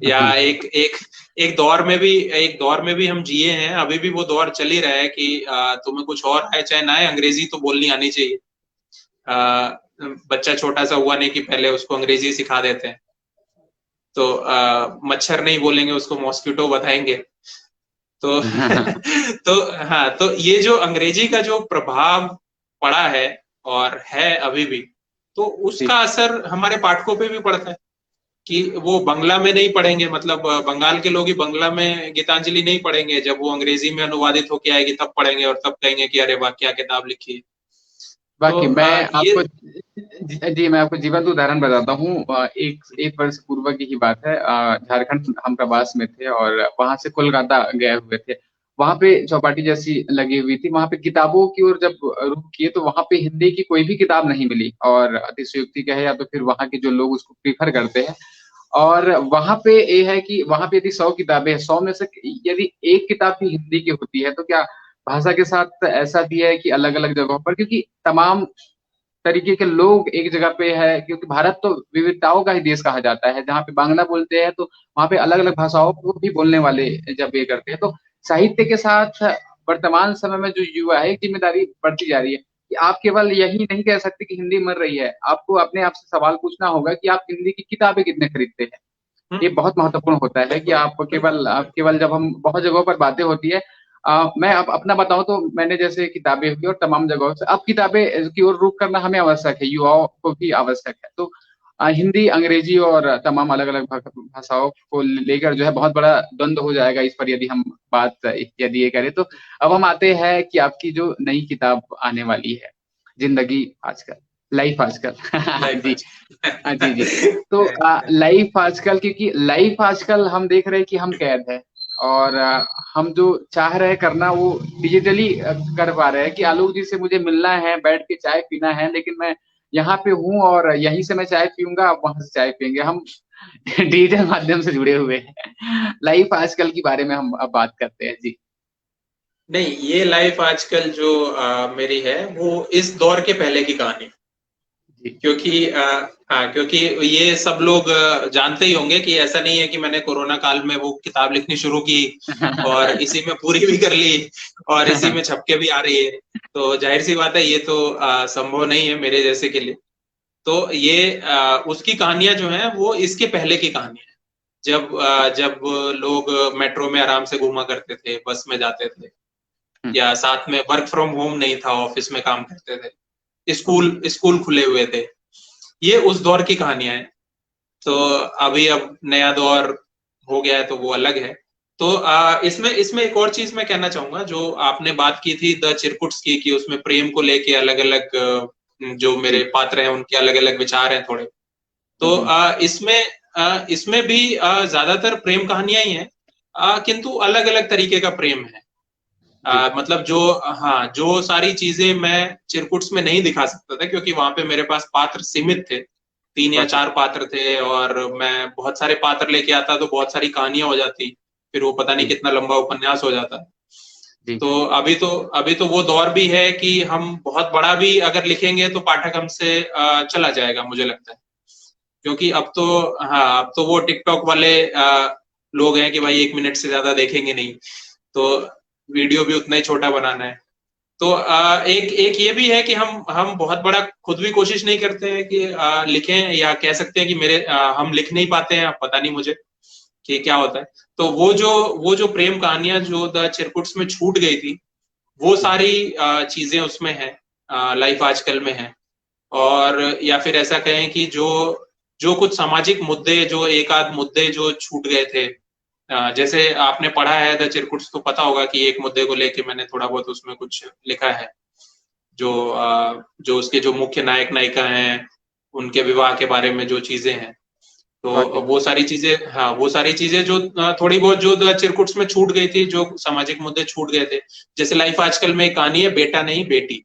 या एक दौर में भी हम जिए हैं, अभी भी वो दौर चल ही रहा है कि तुम्हें कुछ और आए चाहे ना आए, अंग्रेजी तो बोलनी आनी चाहिए। बच्चा छोटा सा हुआ नहीं कि पहले उसको अंग्रेजी सिखा देते हैं, तो मच्छर नहीं बोलेंगे उसको मॉस्किटो बताएंगे। तो तो हाँ, तो ये जो अंग्रेजी का जो प्रभाव पड़ा है और है अभी भी, तो उसका जी। असर हमारे पाठकों पे भी पड़ता है कि वो बंगला में नहीं पढ़ेंगे, मतलब बंगाल के लोग ही बंगला में गीतांजलि नहीं पढ़ेंगे, जब वो अंग्रेजी में अनुवादित होके आएगी तब पढ़ेंगे और तब कहेंगे कि अरे वाह क्या किताब लिखी है। तो बाकी मैं ये आपको जी मैं आपको जीवंत उदाहरण बताता हूँ। एक एक वर्ष पूर्व की ही बात है। झारखंड हम प्रवास में थे और वहां से कोलकाता गए हुए थे। वहां पे चौपाटी जैसी लगी हुई थी, वहां पे किताबों की ओर जब रुख किए तो वहां पे हिंदी की कोई भी किताब नहीं मिली, और अतिशयोक्ति कहे या तो फिर वहां के जो लोग उसको प्रीफर करते हैं। और वहां पे ये है कि वहां पे यदि 100 किताबें हैं, 100 में से यदि एक किताब भी हिंदी की होती है तो क्या भाषा के साथ ऐसा भी है कि अलग अलग जगहों पर, क्योंकि तमाम तरीके के लोग एक जगह पे है, क्योंकि भारत तो विविधताओं का ही देश कहा जाता है। जहाँ पे बांग्ला बोलते हैं तो वहाँ पे अलग अलग भाषाओं को भी बोलने वाले जब ये करते हैं, तो साहित्य के साथ वर्तमान समय में जो युवा है, एक जिम्मेदारी बढ़ती जा रही है कि आप केवल यही नहीं कह सकते कि हिंदी मर रही है, आपको अपने आप से सवाल पूछना होगा कि आप हिंदी की किताबें कितने खरीदते हैं। ये बहुत महत्वपूर्ण होता है कि आप केवल जब हम बहुत जगहों पर बातें होती है। मैं अब अपना बताऊं तो मैंने जैसे किताबें हुई और तमाम जगहों से अब किताबें की ओर रुख करना हमें आवश्यक है, युवाओं को भी आवश्यक है। तो हिंदी, अंग्रेजी और तमाम अलग अलग भाषाओं को लेकर जो है बहुत बड़ा द्वंद्व हो जाएगा इस पर, यदि हम बात यदि ये करें तो। अब हम आते हैं कि आपकी जो नई किताब आने वाली है, जिंदगी आजकल, लाइफ आजकल। लाइफ जी। आज जी जी। तो लाइफ आजकल, क्योंकि लाइफ आजकल हम देख रहे हैं कि हम कैद है, और हम जो चाह रहे हैं करना वो डिजिटली कर पा रहे हैं कि आलोक जी से मुझे मिलना है, बैठ के चाय पीना है, लेकिन मैं यहाँ पे हूँ और यहीं से मैं चाय पीऊंगा, आप वहां से चाय पियेंगे, हम डिजिटल माध्यम से जुड़े हुए हैं। लाइफ आजकल के बारे में हम अब बात करते हैं जी। नहीं, ये लाइफ आजकल जो मेरी है वो इस दौर के पहले की कहानी, जी। क्योंकि हाँ, क्योंकि ये सब लोग जानते ही होंगे कि ऐसा नहीं है कि मैंने कोरोना काल में वो किताब लिखनी शुरू की और इसी में पूरी भी कर ली और इसी में छपके भी आ रही है। तो जाहिर सी बात है ये तो संभव नहीं है मेरे जैसे के लिए। तो ये उसकी कहानियां जो हैं वो इसके पहले की कहानी है, जब लोग मेट्रो में आराम से घूमा करते थे, बस में जाते थे, या साथ में वर्क फ्रॉम होम नहीं था, ऑफिस में काम करते थे, स्कूल स्कूल खुले हुए थे। ये उस दौर की कहानियां हैं। तो अभी अब नया दौर हो गया है तो वो अलग है। तो इसमें इसमें एक और चीज मैं कहना चाहूंगा, जो आपने बात की थी द चिरकुट्स की, कि उसमें प्रेम को लेके अलग अलग जो मेरे जी। पात्र हैं उनके अलग अलग विचार हैं थोड़े। तो इसमें भी ज्यादातर प्रेम कहानियां ही हैं, किंतु अलग अलग तरीके का प्रेम है। जी। मतलब जो, हाँ, जो सारी चीजें मैं चिरकुट्स में नहीं दिखा सकता था क्योंकि वहां पे मेरे पास पात्र सीमित थे, 3 या 4 पात्र थे, और मैं बहुत सारे पात्र लेके आता तो बहुत सारी कहानियां हो जाती, फिर वो पता नहीं जी। कितना लंबा उपन्यास हो जाता। जी। तो अभी तो वो दौर भी है कि हम बहुत बड़ा भी अगर लिखेंगे तो पाठक हमसे चला जाएगा, मुझे लगता है। क्योंकि अब तो, हाँ, अब तो वो टिकटॉक वाले लोग हैं कि भाई 1 मिनट से ज्यादा देखेंगे नहीं, तो वीडियो भी उतना ही छोटा बनाना है। तो एक एक ये भी है कि हम बहुत बड़ा खुद भी कोशिश नहीं करते हैं कि लिखें, या कह सकते हैं कि हम लिख नहीं पाते हैं, अब पता नहीं मुझे कि क्या होता है। तो वो जो प्रेम कहानियां जो द चिरकुट्स में छूट गई थी, वो सारी चीजें उसमें है, लाइफ आजकल में है। और या फिर ऐसा कहें कि जो जो कुछ सामाजिक मुद्दे, जो एक आध मुद्दे जो छूट गए थे, जैसे आपने पढ़ा है द चिरकुट्स तो पता होगा कि एक मुद्दे को लेके मैंने थोड़ा बहुत उसमें कुछ लिखा है, जो उसके जो मुख्य नायक नायिका हैं उनके विवाह के बारे में जो चीजें हैं। तो वाकई। वो सारी चीजें, हाँ, वो सारी चीजें जो थोड़ी बहुत जो द चिरकुट्स में छूट गई थी, जो सामाजिक मुद्दे छूट गए थे। जैसे लाइफ आजकल में एक कहानी है, बेटा नहीं बेटी।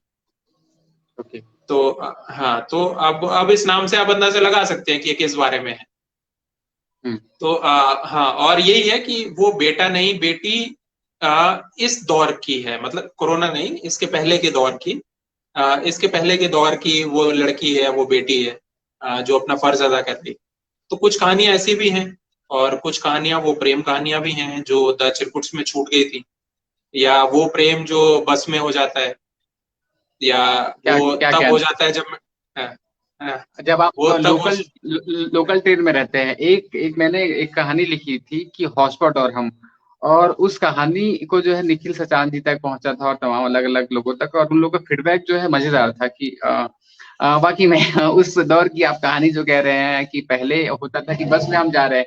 ओके। तो हाँ, तो अब इस नाम से आप अंदाजा लगा सकते हैं कि ये किस बारे में है। हम्म। तो हाँ, और यही है कि वो बेटा नहीं बेटी इस दौर की है, मतलब कोरोना नहीं, इसके पहले के दौर की, इसके पहले के दौर की वो लड़की है, वो बेटी है, जो अपना फर्ज अदा कर रही। तो कुछ कहानियां ऐसी भी हैं, और कुछ कहानियां वो प्रेम कहानियां भी हैं जो द चिरकुट्स में छूट गई थी, या वो प्रेम जो बस में हो जाता है, या क्या वो क्या तब क्या हो जाता है जब हाँ, हाँ, जब आप वो तब हो। लोकल ट्रेन में रहते हैं। एक एक मैंने एक कहानी लिखी थी कि हॉटस्पॉट और हम, और उस कहानी को जो है निखिल सचान जी तक पहुंचा था और तमाम अलग अलग लोगों तक, और उन लोगों का फीडबैक जो है मजेदार था कि बाकी में उस दौर की आप कहानी जो कह रहे हैं कि पहले होता था कि बस में हम जा रहे हैं,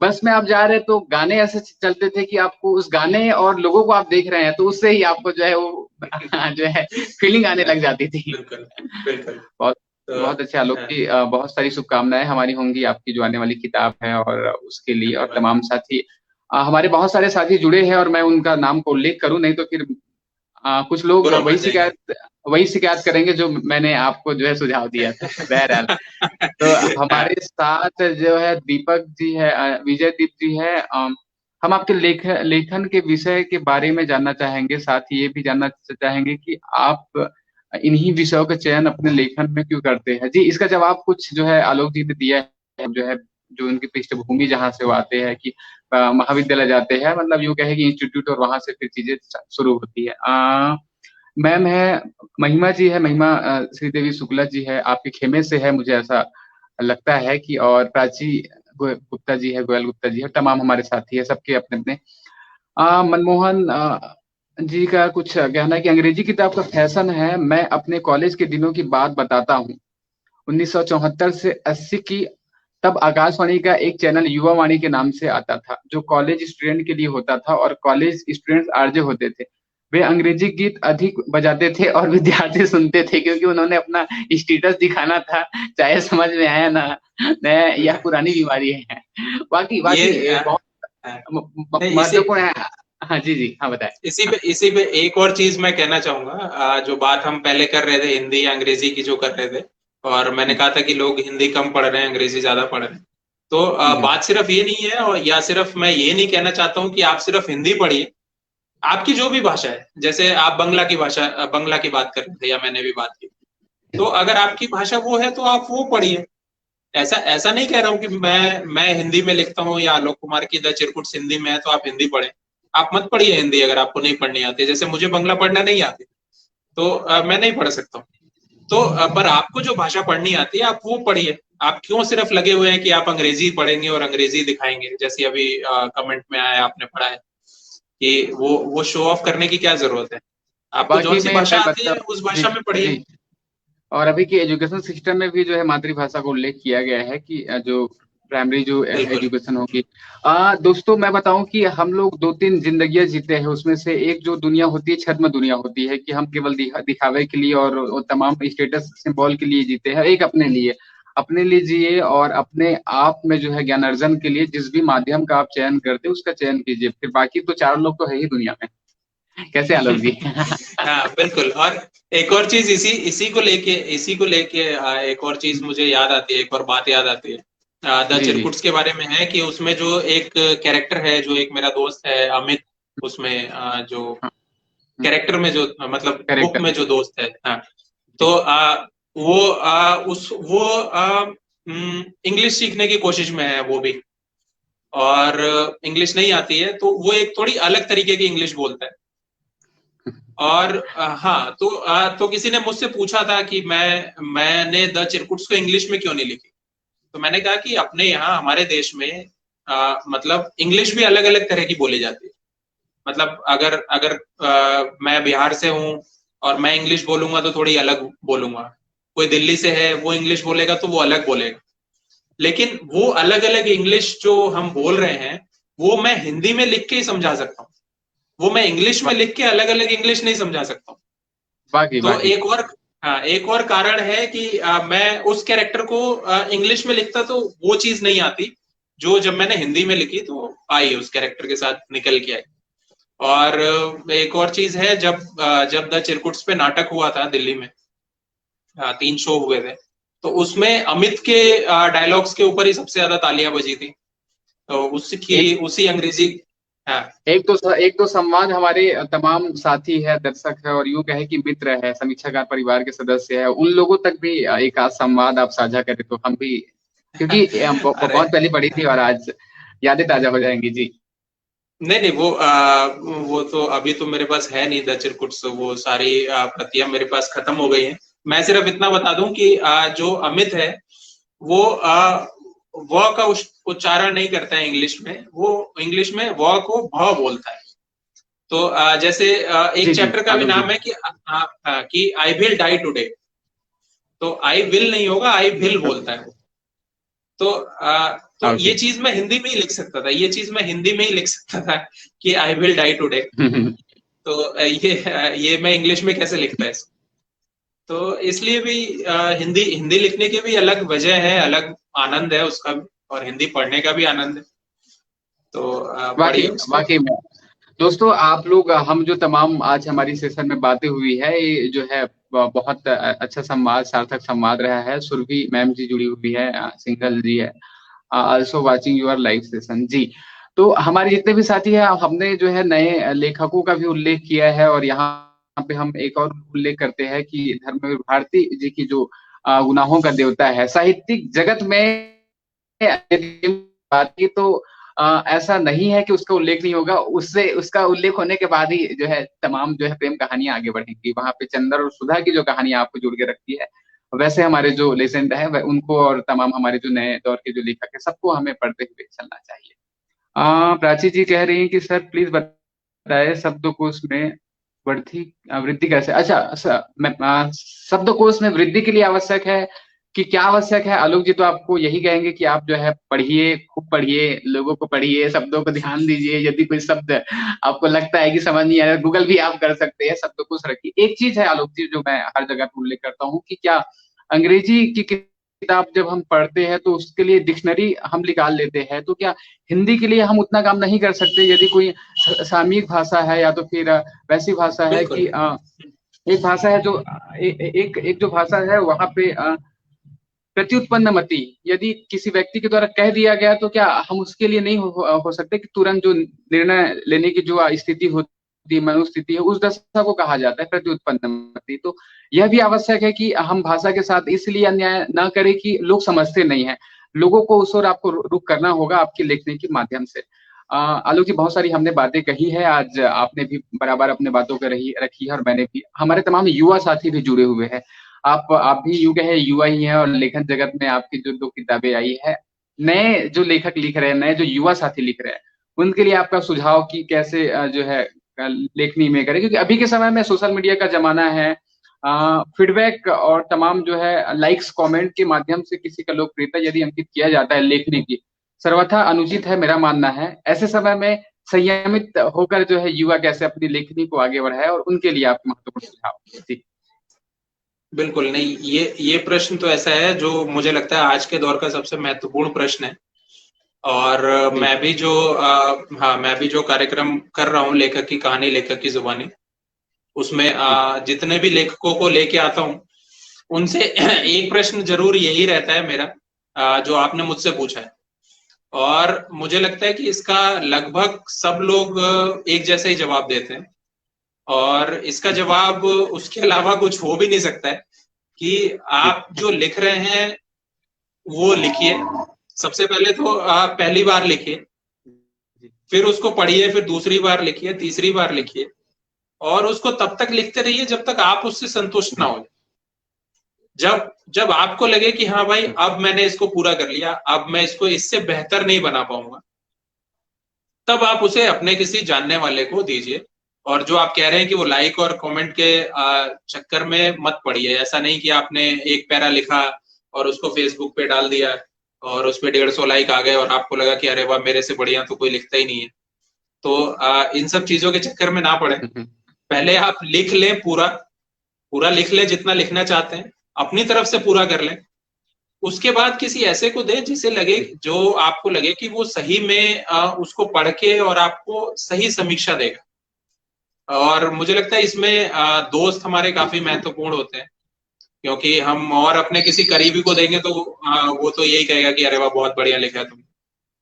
बस में आप जा रहे हैं तो गाने ऐसे चलते थे कि आपको उस गाने और लोगों को आप देख रहे हैं तो उससे ही आपको जो है वो जो है फीलिंग आने लग जाती थी। बिल्कुल, बिल्कुल। बहुत तो बहुत अच्छे आलोक हाँ, जी, बहुत सारी शुभकामनाएं हमारी होंगी आपकी जो आने वाली किताब है और उसके लिए, और धन्यवाद। तमाम साथी, हमारे बहुत सारे साथी जुड़े हैं और मैं उनका नाम को उल्लेख करूं नहीं तो फिर कुछ लोग बुरा मान जाएंगे। वही शिकायत करेंगे जो मैंने आपको जो है सुझाव दिया था। बहरहाल, तो हाँ, हमारे साथ जो है दीपक जी है, विजय दीप जी है। हम आपके लेखन के विषय के बारे में जानना चाहेंगे, साथ ही ये भी जानना चाहेंगे कि आप इन्हीं विषयों का चयन अपने लेखन में क्यों करते हैं। जी, इसका जवाब कुछ जो है आलोक जी ने दिया है, जो है जो उनकी पृष्ठभूमि जहाँ से वो आते हैं कि महाविद्यालय जाते हैं, मतलब यूं कहे कि इंस्टीट्यूट, और वहां से फिर चीजें शुरू होती है। मैम है, महिमा जी है, महिमा श्रीदेवी शुक्ला जी है, आपके खेमे से है मुझे ऐसा लगता है कि, और प्राची गुप्ता जी है, गोयल गुप्ता जी है, तमाम हमारे साथी है, सबके अपने अपने। मनमोहन जी का कुछ कहना है कि अंग्रेजी किताब का फैशन है। मैं अपने कॉलेज के दिनों की बात बताता हूँ। 1974 से 80 की, तब आकाशवाणी का एक चैनल युवा वाणी के नाम से आता था जो कॉलेज स्टूडेंट के लिए होता था, और कॉलेज स्टूडेंट्स आरजे होते थे। वे अंग्रेजी गीत अधिक बजाते थे और विद्यार्थी सुनते थे क्योंकि उन्होंने अपना स्टेटस दिखाना था, चाहे समझ में आया ना नया, यह पुरानी बीमारी है। बाकी ये बाकी बहुत हाँ, नहीं, महत्वपूर्ण है। हाँ जी जी, हाँ बताएं। इसी पे एक और चीज मैं कहना चाहूंगा। जो बात हम पहले कर रहे थे हिंदी या अंग्रेजी की जो कर रहे थे, और मैंने कहा था कि लोग हिंदी कम पढ़ रहे हैं, अंग्रेजी ज्यादा पढ़ रहे हैं। तो जी बात सिर्फ ये नहीं है, और या सिर्फ मैं ये नहीं कहना चाहता हूँ कि आप सिर्फ हिंदी पढ़िए। आपकी जो भी भाषा है, जैसे आप बंगला की भाषा, बंगला की बात कर रहे थे, या मैंने भी बात की, तो अगर आपकी भाषा वो है तो आप वो पढ़िए। ऐसा ऐसा नहीं कह रहा हूँ कि मैं हिंदी में लिखता हूँ या आलोक कुमार की द चिरकुट हिंदी में है तो आप हिंदी पढ़ें। आप मत पढ़िए हिंदी अगर आपको नहीं पढ़नी आती। जैसे मुझे बंगला पढ़ना नहीं आती, तो मैं नहीं पढ़ सकता हूँ। तो पर आपको जो भाषा पढ़नी आती है आप वो पढ़िए। आप क्यों सिर्फ लगे हुए हैं कि आप अंग्रेजी पढ़ेंगे और अंग्रेजी दिखाएंगे, जैसे अभी कमेंट में आया, आपने पढ़ा है कि वो शो ऑफ करने की क्या जरूरत है। आपको जौन बाकी सी में भाषा मैं आती है बता उस जी भाषा में पढ़िए। जी, और अभी के एजुकेशन सिस्टम में भी जो है मातृभाषा को उल्लेख किया गया है कि जो प्राइमरी जो बिल्कुल। एजुकेशन होगी। दोस्तों मैं बताऊं कि हम लोग दो तीन जिंदगियां जीते हैं, उसमें से एक जो दुनिया होती है छद्म दुनिया होती है कि हम केवल दिखावे के लिए और वो तमाम स्टेटस सिंबल के लिए जीते हैं। एक अपने लिए जिए और अपने आप में जो है ज्ञान अर्जन के लिए जिस भी माध्यम का आप चयन करते हैं उसका चयन कीजिए, फिर बाकी तो चार लोग तो है ही दुनिया में। कैसे आलोक जी? हाँ, बिल्कुल। और एक और चीज इसी को लेके एक और चीज मुझे याद आती है, एक और बात याद आती है द जी जी। चिरकुट्स के बारे में, है कि उसमें जो एक कैरेक्टर है, जो एक मेरा दोस्त है अमित, उसमें जो हाँ, कैरेक्टर में जो, मतलब बुक करेक्ट। में जो दोस्त है, हाँ। जी तो वो इंग्लिश सीखने की कोशिश में है वो भी, और इंग्लिश नहीं आती है, तो वो एक थोड़ी अलग तरीके की इंग्लिश बोलता है। और हाँ, तो किसी ने मुझसे पूछा था कि मैंने द चिरकुट्स को इंग्लिश में क्यों नहीं लिखी। तो मैंने कहा कि अपने यहाँ हमारे देश में मतलब इंग्लिश भी अलग अलग तरह की बोली जाती है। मतलब अगर अगर मैं बिहार से हूँ और मैं इंग्लिश बोलूंगा तो थोड़ी अलग बोलूंगा। कोई दिल्ली से है, वो इंग्लिश बोलेगा तो वो अलग बोलेगा। लेकिन वो अलग अलग इंग्लिश जो हम बोल रहे हैं, वो मैं हिंदी में लिख के ही समझा सकता हूँ। वो मैं इंग्लिश में लिख के अलग अलग इंग्लिश नहीं समझा सकता हूँ। बाकी तो बाकी। एक और कारण है कि मैं उस कैरेक्टर को इंग्लिश में लिखता तो वो चीज नहीं आती, जो जब मैंने हिंदी में लिखी तो आई, उस कैरेक्टर के साथ निकल के आई। और एक और चीज है, जब द चिरकुट्स पे नाटक हुआ था दिल्ली में, 3 शो हुए थे, तो उसमें अमित के डायलॉग्स के ऊपर ही सबसे ज्यादा तालियां बजी थी। तो उसकी एक उसी अंग्रेजी, हाँ, एक तो संवाद हमारे तमाम साथी है, दर्शक है और यूं कहे कि मित्र है, समीक्षाकार परिवार के सदस्य है, उन लोगों तक भी एक आध संवाद आप साझा करें तो हम भी, क्योंकि अरे बहुत पहले पढ़ी थी और आज यादें ताजा हो जाएंगी जी। नहीं नहीं, वो तो अभी तो मेरे पास है नहीं द चिरकुट्स, वो सारी प्रतियां मेरे पास खत्म हो गई हैं। मैं सिर्फ इतना बता दूं कि जो अमित है वो व का उच्चारण नहीं करता है इंग्लिश में, वो इंग्लिश में व को भ बोलता है। तो जैसे जी एक जी चैप्टर का भी आलोक जी। नाम है कि आई विल डाई टुडे, तो आई विल नहीं होगा, आई विल बोलता है। तो तो ये ओके। चीज मैं हिंदी में ही लिख सकता था, ये चीज मैं हिंदी में ही लिख सकता था कि आई विल डाई टुडे। तो ये मैं इंग्लिश में कैसे लिखता है इसको? तो इसलिए भी हिंदी हिंदी लिखने की भी अलग वजह है, अलग आनंद है उसका भी, और हिंदी पढ़ने का भी आनंद है। तो वाकई पढ़िए उसको। वाकई में दोस्तों, आप लोग हम जो तमाम आज हमारी सेशन में बातें हुई है, ये जो है बहुत अच्छा संवाद, सार्थक संवाद रहा है। सुरभि मैम जी जुड़ी हुई है, सिंगल जी है, also watching your live session जी। तो हमारे जितने भी साथी हैं, हमने जो है नए लेखकों का भी उल्लेख किया है और यहाँ पे हम एक और उल्लेख करते हैं कि धर्मवीर भारती जी की जो गुनाहों का देवता है साहित्यिक जगत में, बात की तो ऐसा नहीं है कि उसका उल्लेख नहीं होगा, उससे उसका उल्लेख होने के बाद ही जो है तमाम जो है प्रेम कहानियां आगे बढ़ेंगी। वहां पे चंदर और सुधा की जो कहानियां आपको जुड़ के रखती है, वैसे हमारे जो लेजेंड है उनको और तमाम हमारे जो नए दौर के जो लेखक है सबको हमें पढ़ते हुए चलना चाहिए। प्राची जी कह रही हैं कि सर प्लीज बताए शब्दकोश में वृद्धि वृद्धि कैसे, अच्छा शब्दकोश में वृद्धि के लिए आवश्यक है कि क्या आवश्यक है? आलोक जी तो आपको यही कहेंगे कि आप जो है पढ़िए, खूब पढ़िए, लोगों को पढ़िए, शब्दों को ध्यान दीजिए। यदि कोई शब्द आपको लगता है कि समझ नहीं आया, गूगल भी आप कर सकते हैं, शब्दकोश रखिए। एक चीज है आलोक जी जो मैं हर जगह पे उल्लेख करता हूँ कि क्या अंग्रेजी की किताब जब हम पढ़ते हैं तो उसके लिए डिक्शनरी हम निकाल लेते हैं, तो क्या हिंदी के लिए हम उतना काम नहीं कर सकते? यदि कोई सामयिक भाषा है या तो फिर वैसी भाषा है कि बिल्कुल एक भाषा है जो एक जो भाषा है वहां पे प्रत्युत्पन्न मति यदि किसी व्यक्ति के द्वारा कह दिया गया, तो क्या हम उसके लिए नहीं हो सकते कि तुरंत जो निर्णय लेने की जो स्थिति होती है, मनोस्थिति है, उस दशा को कहा जाता है प्रत्युत्पन्न मति। तो यह भी आवश्यक है कि हम भाषा के साथ इसलिए अन्याय ना करें कि लोग समझते नहीं है, लोगों को उस ओर आपको रुख करना होगा आपके लिखने के माध्यम से। आलोक जी बहुत सारी हमने बातें कही है आज, आपने भी बराबर अपने बातों को रखी है और मैंने भी, हमारे तमाम युवा साथी भी जुड़े हुए हैं। आप भी यूं कहे युवा ही हैं और लेखन जगत में आपकी जो दो किताबें आई है, नए जो लेखक लिख रहे हैं, नए जो युवा साथी लिख रहे हैं, उनके लिए आपका सुझाव कि कैसे जो है लेखनी में करें? क्योंकि अभी के समय में सोशल मीडिया का जमाना है, फीडबैक और तमाम जो है लाइक्स कमेंट के माध्यम से किसी का लोकप्रियता यदि अंकित किया जाता है लेखनी की, सर्वथा अनुचित है मेरा मानना है। ऐसे समय में संयमित होकर जो है युवा कैसे अपनी लेखनी को आगे बढ़ाए, और उनके लिए आपके महत्वपूर्ण सुझाव जी। बिल्कुल नहीं, ये प्रश्न तो ऐसा है जो मुझे लगता है आज के दौर का सबसे महत्वपूर्ण प्रश्न है। और जी मैं भी जो कार्यक्रम कर रहा हूँ लेखक की कहानी, लेखक की जुबानी, उसमें जी जितने भी लेखकों को लेके आता हूँ उनसे एक प्रश्न जरूर यही रहता है मेरा, जो आपने मुझसे पूछा है। और मुझे लगता है कि इसका लगभग सब लोग एक जैसा ही जवाब देते हैं, और इसका जवाब उसके अलावा कुछ हो भी नहीं सकता है कि जी आप जो लिख रहे हैं वो लिखिए। सबसे पहले तो आप पहली बार लिखिए, जी फिर उसको पढ़िए, फिर दूसरी बार लिखिए, तीसरी बार लिखिए, और उसको तब तक लिखते रहिए जब तक आप उससे संतुष्ट ना हो। जब जब आपको लगे कि हाँ भाई अब मैंने इसको पूरा कर लिया, अब मैं इसको इससे बेहतर नहीं बना पाऊंगा, तब आप उसे अपने किसी जानने वाले को दीजिए। और जो आप कह रहे हैं कि वो लाइक और कमेंट के चक्कर में मत पड़िए। ऐसा नहीं कि आपने एक पैरा लिखा और उसको फेसबुक पे डाल दिया और उस पे 150 लाइक आ गए और आपको लगा कि अरे वाह, मेरे से बढ़िया तो कोई लिखता ही नहीं है। तो इन सब चीजों के चक्कर में ना पड़े। पहले आप लिख लें, पूरा पूरा लिख लें, जितना लिखना चाहते हैं अपनी तरफ से पूरा कर लें। उसके बाद किसी ऐसे को दें जिसे लगे, जो आपको लगे कि वो सही में उसको पढ़ के और आपको सही समीक्षा देगा। और मुझे लगता है इसमें दोस्त हमारे काफी महत्वपूर्ण होते हैं, क्योंकि हम और अपने किसी करीबी को देंगे तो वो तो यही कहेगा कि अरे वाह, बहुत बढ़िया लिखा है तुमने।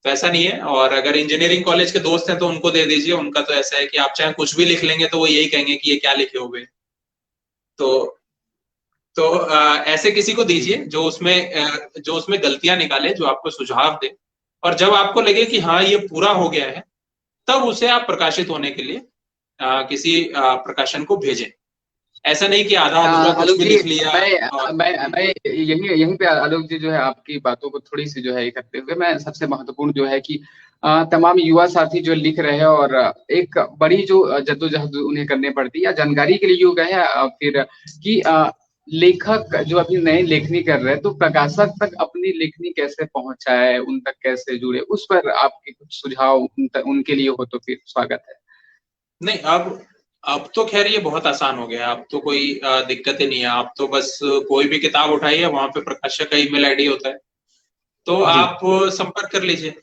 तो ऐसा नहीं है। और अगर इंजीनियरिंग कॉलेज के दोस्त हैं तो उनको दे दीजिए, उनका तो ऐसा है कि आप चाहे कुछ भी लिख लेंगे तो वो यही कहेंगे कि ये क्या लिखे हुए। तो ऐसे किसी को जी दीजिए जो उसमें गलतियां निकाले, जो आपको सुझाव दे, और जब आपको लगे कि हाँ ये पूरा हो गया है, तब उसे आप प्रकाशित होने के लिए किसी प्रकाशन को भेजें। ऐसा नहीं कि आधा अधूरा कुछ आलोक भी जी, लिख लिया। और मैं यही यहीं पे आलोक जी जो है आपकी बातों को थोड़ी सी जो है ये करते हुए मैं सबसे महत्वपूर्ण जो है कि तमाम युवा साथी जो लिख रहे हैं और एक बड़ी जो जद्दोजहद उन्हें करनी पड़ती है या जानकारी के लिए युग है फिर कि लेखक जो अभी नए लेखनी कर रहे हैं तो प्रकाशक तक अपनी लेखनी कैसे पहुंचाए, उन तक कैसे जुड़े, उस पर आपके कुछ सुझाव उनके लिए हो तो फिर स्वागत है। नहीं, अब तो खैर ये बहुत आसान हो गया है। अब तो कोई दिक्कत ही नहीं है। आप तो बस कोई भी किताब उठाइए, वहां पे प्रकाशक का ईमेल आईडी होता है, तो जी आप संपर्क कर लीजिए।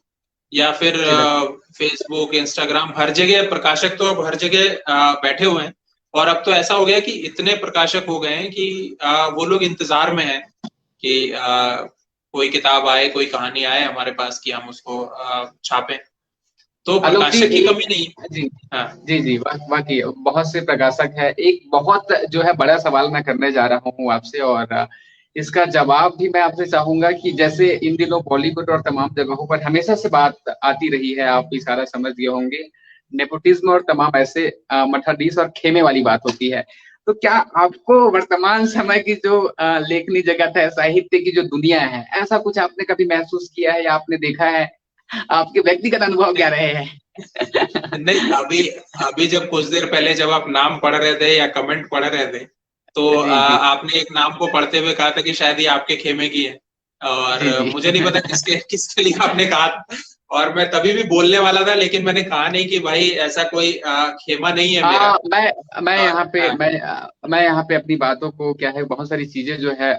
या फिर जी फेसबुक, इंस्टाग्राम, हर जगह प्रकाशक तो अब हर जगह बैठे हुए हैं। और अब तो ऐसा हो गया है कि इतने प्रकाशक हो गए हैं कि वो लोग इंतजार में हैं कि कोई किताब आए, कोई कहानी आए हमारे पास कि हम उसको छापें। तो आलोक जी प्रकाशक की एक कमी नहीं है। जी हाँ जी वाकई बहुत से प्रकाशक है। एक बहुत जो है बड़ा सवाल मैं करने जा रहा हूँ आपसे और इसका जवाब भी मैं आपसे चाहूंगा कि जैसे इन दिनों बॉलीवुड और तमाम जगहों पर हमेशा से बात आती रही है, आप भी सारा समझ गए होंगे, नेपोटिज्म और तमाम ऐसे मठाधीश और खेमे वाली बात होती है। तो क्या आपको वर्तमान समय की जो लेखनी जगत है, साहित्य की जो दुनिया है, ऐसा कुछ आपने कभी महसूस किया है या आपने देखा है? आपके व्यक्तिगत अनुभव क्या रहे हैं? नहीं, अभी अभी जब कुछ देर पहले जब आप नाम पढ़ रहे थे या कमेंट पढ़ रहे थे, तो जी जी आपने एक नाम को पढ़ते हुए कहा था कि शायद ये आपके खेमे की है। और जी जी मुझे नहीं पता किसके किसके लिए आपने कहा। और मैं तभी भी बोलने वाला था, लेकिन मैंने कहा नहीं कि भाई ऐसा कोई खेमा नहीं है मेरा। मैं और यहाँ पे हाँ, मैं यहाँ पे अपनी बातों को क्या है, बहुत सारी चीजें जो है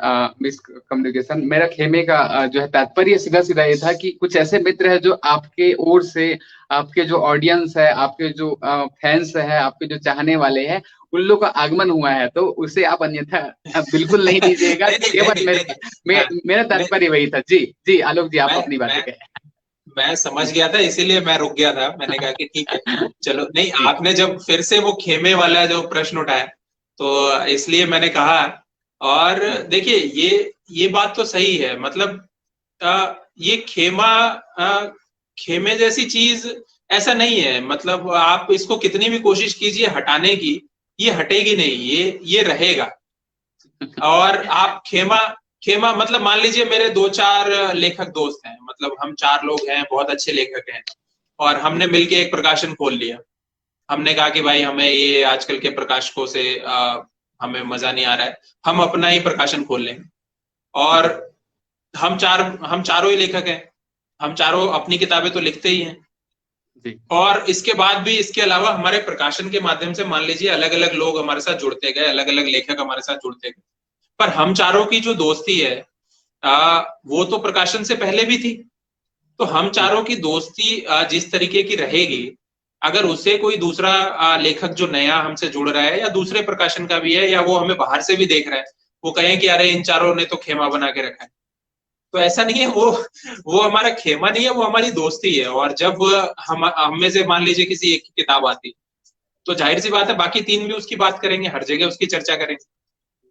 मिस कम्युनिकेशन, मेरा खेमे का जो है तात्पर्य सीधा सीधा ये था कि कुछ ऐसे मित्र है जो आपके ओर से, आपके जो ऑडियंस है, आपके जो फैंस है, आपके जो चाहने वाले हैं, उन लोग का आगमन हुआ है, तो उसे आप अन्यथा बिल्कुल नहीं लीजिएगा। नहीं नहीं नहीं केवल नहीं नहीं नहीं, हाँ, मेरा नहीं, तात्पर्य वही था। जी जी आलोक जी, आप मैं अपनी बातें मैं कहें। मैं समझ गया था, इसीलिए मैं रुक गया था। मैंने कहा कि ठीक है, चलो। नहीं, जी आपने जब फिर से वो खेमे वाला जो प्रश्न उठाया, तो इसलिए मैंने कहा। और देखिए, ये बात तो सही है। मतलब ये खेमा, अ, खेमे जैसी चीज ऐसा नहीं है। मतलब आप इसको कितनी भी कोशिश कीजिए हटाने की, ये हटेगी नहीं, ये रहेगा। और आप खेमा खेमा मतलब मान लीजिए मेरे दो चार लेखक दोस्त हैं, मतलब हम चार लोग हैं, बहुत अच्छे लेखक हैं, और हमने मिलके एक प्रकाशन खोल लिया। हमने कहा कि भाई हमें ये आजकल के प्रकाशकों से हमें मजा नहीं आ रहा है, हम अपना ही प्रकाशन खोल लेंगे। और हम चारों ही लेखक हैं, हम चारों अपनी किताबें तो लिखते ही हैं। जी और इसके बाद भी, इसके अलावा हमारे प्रकाशन के माध्यम से मान लीजिए अलग अलग लोग हमारे साथ जुड़ते गए, अलग अलग लेखक हमारे साथ जुड़ते गए। पर हम चारों की जो दोस्ती है, वो तो प्रकाशन से पहले भी थी। तो हम जी चारों की दोस्ती जिस तरीके की रहेगी, अगर उसे कोई दूसरा लेखक जो नया हमसे जुड़ रहा है, या दूसरे प्रकाशन का भी है, या वो हमें बाहर से भी देख रहा है, वो कहें कि अरे इन चारों ने तो खेमा बना के रखा है, तो ऐसा नहीं है। वो हमारा खेमा नहीं है, वो हमारी दोस्ती है। और जब हम में से मान लीजिए किसी एक की किताब आती, तो जाहिर सी बात है बाकी तीन भी उसकी बात करेंगे, हर जगह उसकी चर्चा करेंगे।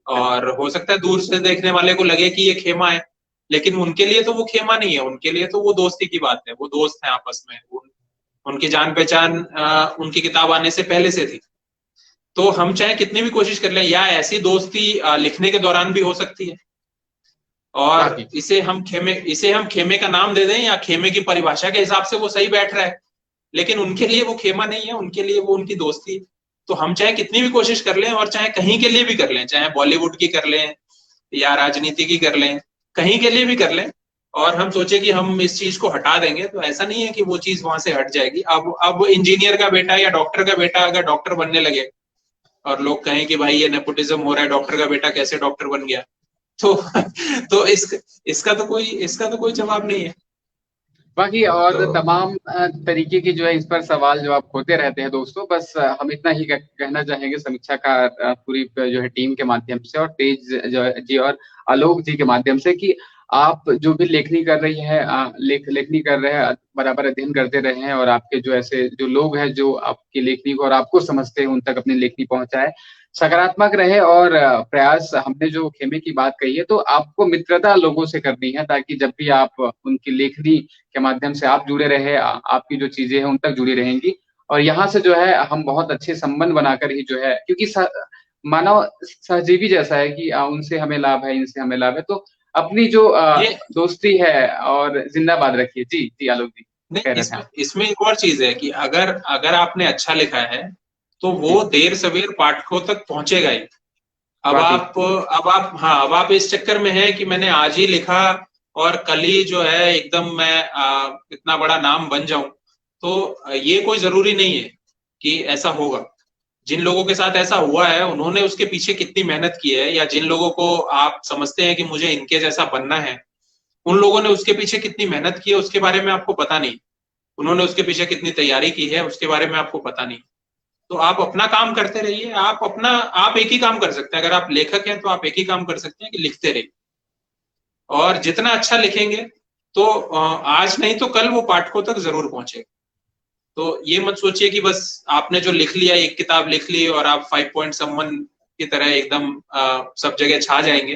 और हो सकता है दूर से देखने वाले को लगे कि ये खेमा है, लेकिन उनके लिए तो वो खेमा नहीं है, उनके लिए तो वो दोस्ती की बात है। वो दोस्त हैं आपस में, उनकी जान पहचान उनकी किताब आने से पहले से थी। तो हम चाहे कितनी भी कोशिश कर लें, या ऐसी दोस्ती लिखने के दौरान भी हो सकती है। और वाकई इसे हम खेमे का नाम दे दें, या खेमे की परिभाषा के हिसाब से वो सही बैठ रहा है, लेकिन उनके लिए वो खेमा नहीं है, उनके लिए वो उनकी दोस्ती है। तो हम चाहे कितनी भी कोशिश कर लें, और चाहे कहीं के लिए भी कर लें, चाहे बॉलीवुड की कर लें या राजनीति की कर लें, कहीं के लिए भी कर लें, और हम सोचे कि हम इस चीज को हटा देंगे, तो ऐसा नहीं है कि वो चीज वहां से हट जाएगी। अब इंजीनियर का बेटा या डॉक्टर का बेटा अगर डॉक्टर बनने लगे, और लोग कहें कि भाई ये नेपोटिज्म हो रहा है, डॉक्टर का बेटा कैसे डॉक्टर बन गया, तो तो इसका तो कोई जवाब नहीं है। बाकी तो और तमाम तरीके की जो है इस पर सवाल जवाब होते रहते हैं दोस्तों। बस हम इतना ही कहना चाहेंगे समीक्षा का पूरी जो है टीम के माध्यम से और तेज जो जी और आलोक जी के माध्यम से कि आप जो भी लेखनी कर रही है, लेखनी कर रहे हैं, बराबर अध्ययन करते रहे हैं, और आपके जो ऐसे जो लोग हैं जो आपकी लेखनी को और आपको समझते हैं उन तक अपनी लेखनी पहुंचाए, सकारात्मक रहे। और प्रयास, हमने जो खेमे की बात कही है, तो आपको मित्रता लोगों से करनी है, ताकि जब भी आप उनकी लेखनी के माध्यम से आप जुड़े रहे, आपकी जो चीजें हैं उन तक जुड़ी रहेंगी। और यहाँ से जो है हम बहुत अच्छे संबंध बनाकर ही जो है, क्योंकि मानव सहजीवी जैसा है कि उनसे हमें लाभ है, इनसे हमें लाभ है, तो अपनी जो ये दोस्ती है और जिंदाबाद रखिए। जी जी आलोक जी, नहीं, कह रहे थे इसमें आप। इसमें एक और चीज है कि अगर अगर आपने अच्छा लिखा है तो जी, वो देर सवेर पाठकों तक पहुंचेगा ही। वाकई। अब आप इस चक्कर में हैं कि मैंने आज ही लिखा और कल ही जो है एकदम मैं इतना बड़ा नाम बन जाऊं, तो ये कोई जरूरी नहीं है कि ऐसा होगा। जिन लोगों के साथ ऐसा हुआ है उन्होंने उसके पीछे कितनी मेहनत की है, या जिन लोगों को आप समझते हैं कि मुझे इनके जैसा बनना है, उन लोगों ने उसके पीछे कितनी मेहनत की है उसके बारे में आपको पता नहीं। उन्होंने उसके पीछे कितनी तैयारी की है उसके बारे में आपको पता नहीं। तो आप अपना काम करते रहिए। आप एक ही काम कर सकते हैं, अगर आप लेखक हैं तो आप एक ही काम कर सकते हैं कि लिखते रहिए। और जितना अच्छा लिखेंगे तो आज नहीं तो कल वो पाठकों तक जरूर पहुंचेगा। तो ये मत सोचिए कि बस आपने जो लिख लिया, एक किताब लिख ली और आप 5 पॉइंट की तरह एकदम सब जगह छा जाएंगे।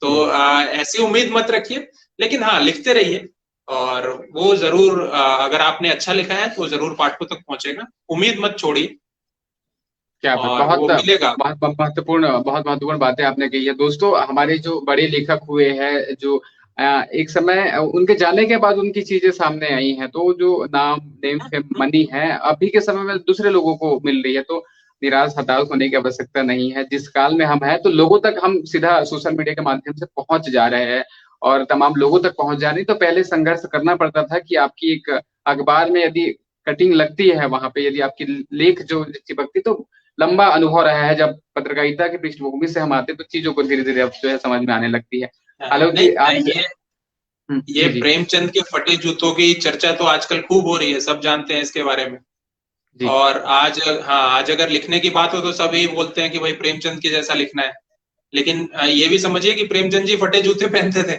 तो हम्म। ऐसी उम्मीद मत रखिए, लेकिन हाँ लिखते रहिए। और वो जरूर अगर आपने अच्छा लिखा है तो जरूर पाठकों तक पहुंचेगा। उम्मीद मत छोड़िए क्या बात, और बहुत वो मिलेगा। बहुत बहुत महत्वपूर्ण बातें आपने कही है। दोस्तों, हमारे जो बड़े लेखक हुए हैं, जो एक समय उनके जाने के बाद उनकी चीजें सामने आई हैं, तो जो नेम फेम मनी है अभी के समय में दूसरे लोगों को मिल रही है, तो निराश हताश होने की आवश्यकता नहीं है। जिस काल में हम हैं, तो लोगों तक हम सीधा सोशल मीडिया के माध्यम से पहुंच जा रहे हैं, और तमाम लोगों तक पहुंच जा रही। तो पहले संघर्ष करना पड़ता था कि आपकी एक अखबार में यदि कटिंग लगती है, वहां पे यदि आपकी लेख जो चिपकती, तो लंबा अनुभव रहा है। जब पत्रकारिता की पृष्ठभूमि से हम आते, तो चीजों को धीरे धीरे अब जो है समझ में आने लगती है। आलोक जी, नहीं, आप ये जी जी प्रेमचंद के फटे जूतों की चर्चा तो आजकल खूब हो रही है, सब जानते हैं इसके बारे में। जी। और आज, हाँ, आज अगर लिखने की बात हो तो सभी बोलते हैं कि भाई प्रेमचंद के जैसा लिखना है। लेकिन ये भी समझिए कि प्रेमचंद जी फटे जूते पहनते थे।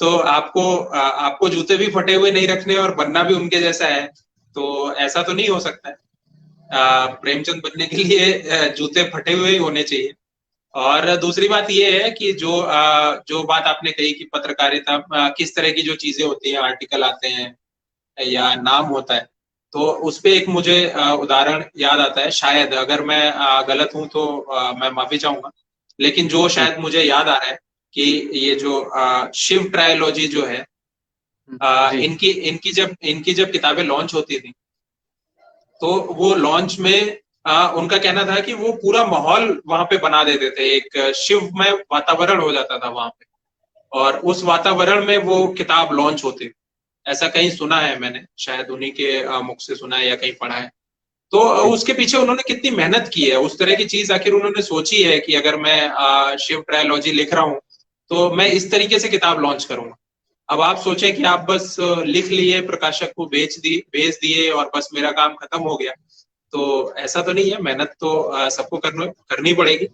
तो आपको जूते भी फटे हुए नहीं रखने और बनना भी उनके जैसा है, तो ऐसा तो नहीं हो सकता है। प्रेमचंद बनने के लिए जूते फटे हुए ही होने चाहिए। और दूसरी बात ये है कि जो बात आपने कही कि पत्रकारिता किस तरह की जो चीजें होती हैं, आर्टिकल आते हैं या नाम होता है, तो उस पे एक मुझे उदाहरण याद आता है। शायद अगर मैं गलत हूं तो मैं माफी चाहूंगा, लेकिन जो जी। शायद मुझे याद आ रहा है कि ये जो शिव ट्रायोलॉजी जो है, जी। इनकी जब किताबें लॉन्च होती थी, तो वो लॉन्च में उनका कहना था कि वो पूरा माहौल वहां पे बना देते थे, एक शिवमय वातावरण हो जाता था वहां पे, और उस वातावरण में वो किताब लॉन्च होती थी। ऐसा कहीं सुना है मैंने, शायद उन्हीं के मुख से सुना है या कहीं पढ़ा है। तो जी। उसके पीछे उन्होंने कितनी मेहनत की है, उस तरह की चीज आखिर उन्होंने सोची है कि अगर मैं शिव ट्रायोलॉजी लिख रहा हूँ तो मैं इस तरीके से किताब लॉन्च करूंगा। अब आप सोचें कि आप बस लिख लिए, प्रकाशक को भेज दिए और बस मेरा काम खत्म हो गया। तो ऐसा तो नहीं है, मेहनत तो सबको करनी पड़ेगी।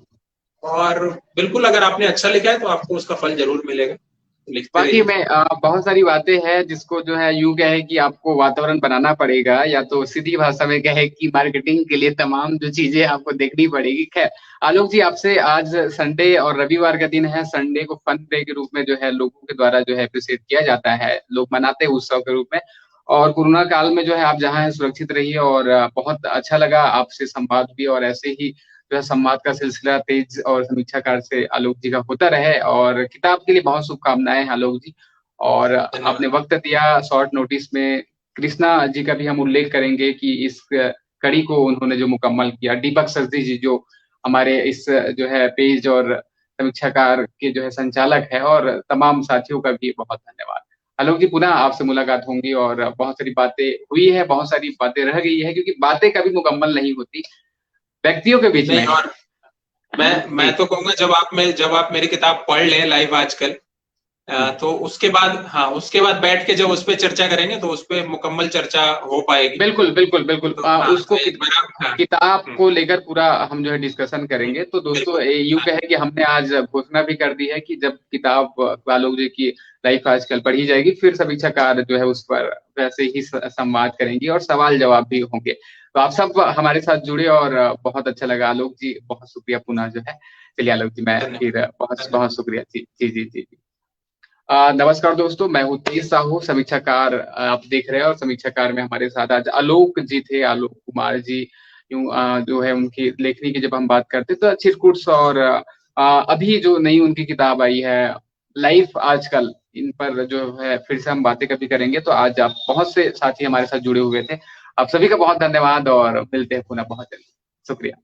और बिल्कुल अगर आपने अच्छा लिखा है तो आपको उसका फल जरूर मिलेगा, तो लिखते बाकी रहिए। में बहुत सारी बातें हैं जिसको जो है यूं कहे कि आपको वातावरण बनाना पड़ेगा, या तो सीधी भाषा में कहे कि मार्केटिंग के लिए तमाम जो चीजें आपको देखनी पड़ेगी। खैर, आलोक जी, आपसे आज संडे और रविवार का दिन है। संडे को फन डे के रूप में जो है लोगों के द्वारा जो है अप्रिशिएट किया जाता है, लोग मनाते हैं उत्सव के रूप में। और कोरोना काल में जो है आप जहाँ हैं सुरक्षित रहिए, और बहुत अच्छा लगा आपसे संवाद भी, और ऐसे ही जो है संवाद का सिलसिला तेज और समीक्षाकार से आलोक जी का होता रहे। और किताब के लिए बहुत शुभकामनाएं हैं आलोक जी। और आपने धन्यवाद। वक्त दिया शॉर्ट नोटिस में। कृष्णा जी का भी हम उल्लेख करेंगे कि इस कड़ी को उन्होंने जो मुकम्मल किया। दीपक सचदी जी जो हमारे इस जो है पेज और समीक्षाकार के जो है संचालक है, और तमाम साथियों का भी बहुत धन्यवाद। आलोक जी, पुनः आपसे मुलाकात होंगी, और बहुत सारी बातें हुई है, बहुत सारी बातें रह गई है, क्योंकि बातें कभी मुकम्मल नहीं होती व्यक्तियों के बीच नहीं, में। और मैं जी। तो कहूंगा जब आप मेरी किताब पढ़ लें लाइव आजकल, तो उसके बाद, हाँ, उसके बाद बैठ के जब उस पर चर्चा करेंगे तो उस पर मुकम्मल चर्चा हो पाएगी। बिल्कुल बिल्कुल बिल्कुल। तो हाँ, उसको तो एक बार आप, हाँ, किताब को लेकर पूरा हम जो है डिस्कशन करेंगे। तो दोस्तों, बिल्कुल, यूं हाँ, कहे कि हमने आज घोषणा भी कर दी है कि जब किताब वालों जी की लाइफ आजकल पढ़ी जाएगी, फिर समीक्षाकार जो है उस पर वैसे ही संवाद करेंगे और सवाल जवाब भी होंगे। तो आप सब हमारे साथ जुड़े और बहुत अच्छा लगा। आलोक जी, बहुत शुक्रिया पुनः जो है। चलिए आलोक जी, मैं धन्यवाद, फिर बहुत धन्यवाद। बहुत शुक्रिया जी जी जी जी जी। नमस्कार दोस्तों, मैं हूँ तेज साहू, समीक्षाकार। आप देख रहे हैं, और समीक्षाकार में हमारे साथ आज आलोक जी थे, आलोक कुमार जी। यूं जो है उनकी लेखनी की जब हम बात करते तो चिरकुट्स, और अभी जो नई उनकी किताब आई है लाइफ आजकल, इन पर जो है फिर से हम बातें कभी करेंगे। तो आज आप बहुत से साथी हमारे साथ जुड़े हुए थे। आप सभी का बहुत धन्यवाद, और मिलते हैं पुनः बहुत जल्द। शुक्रिया।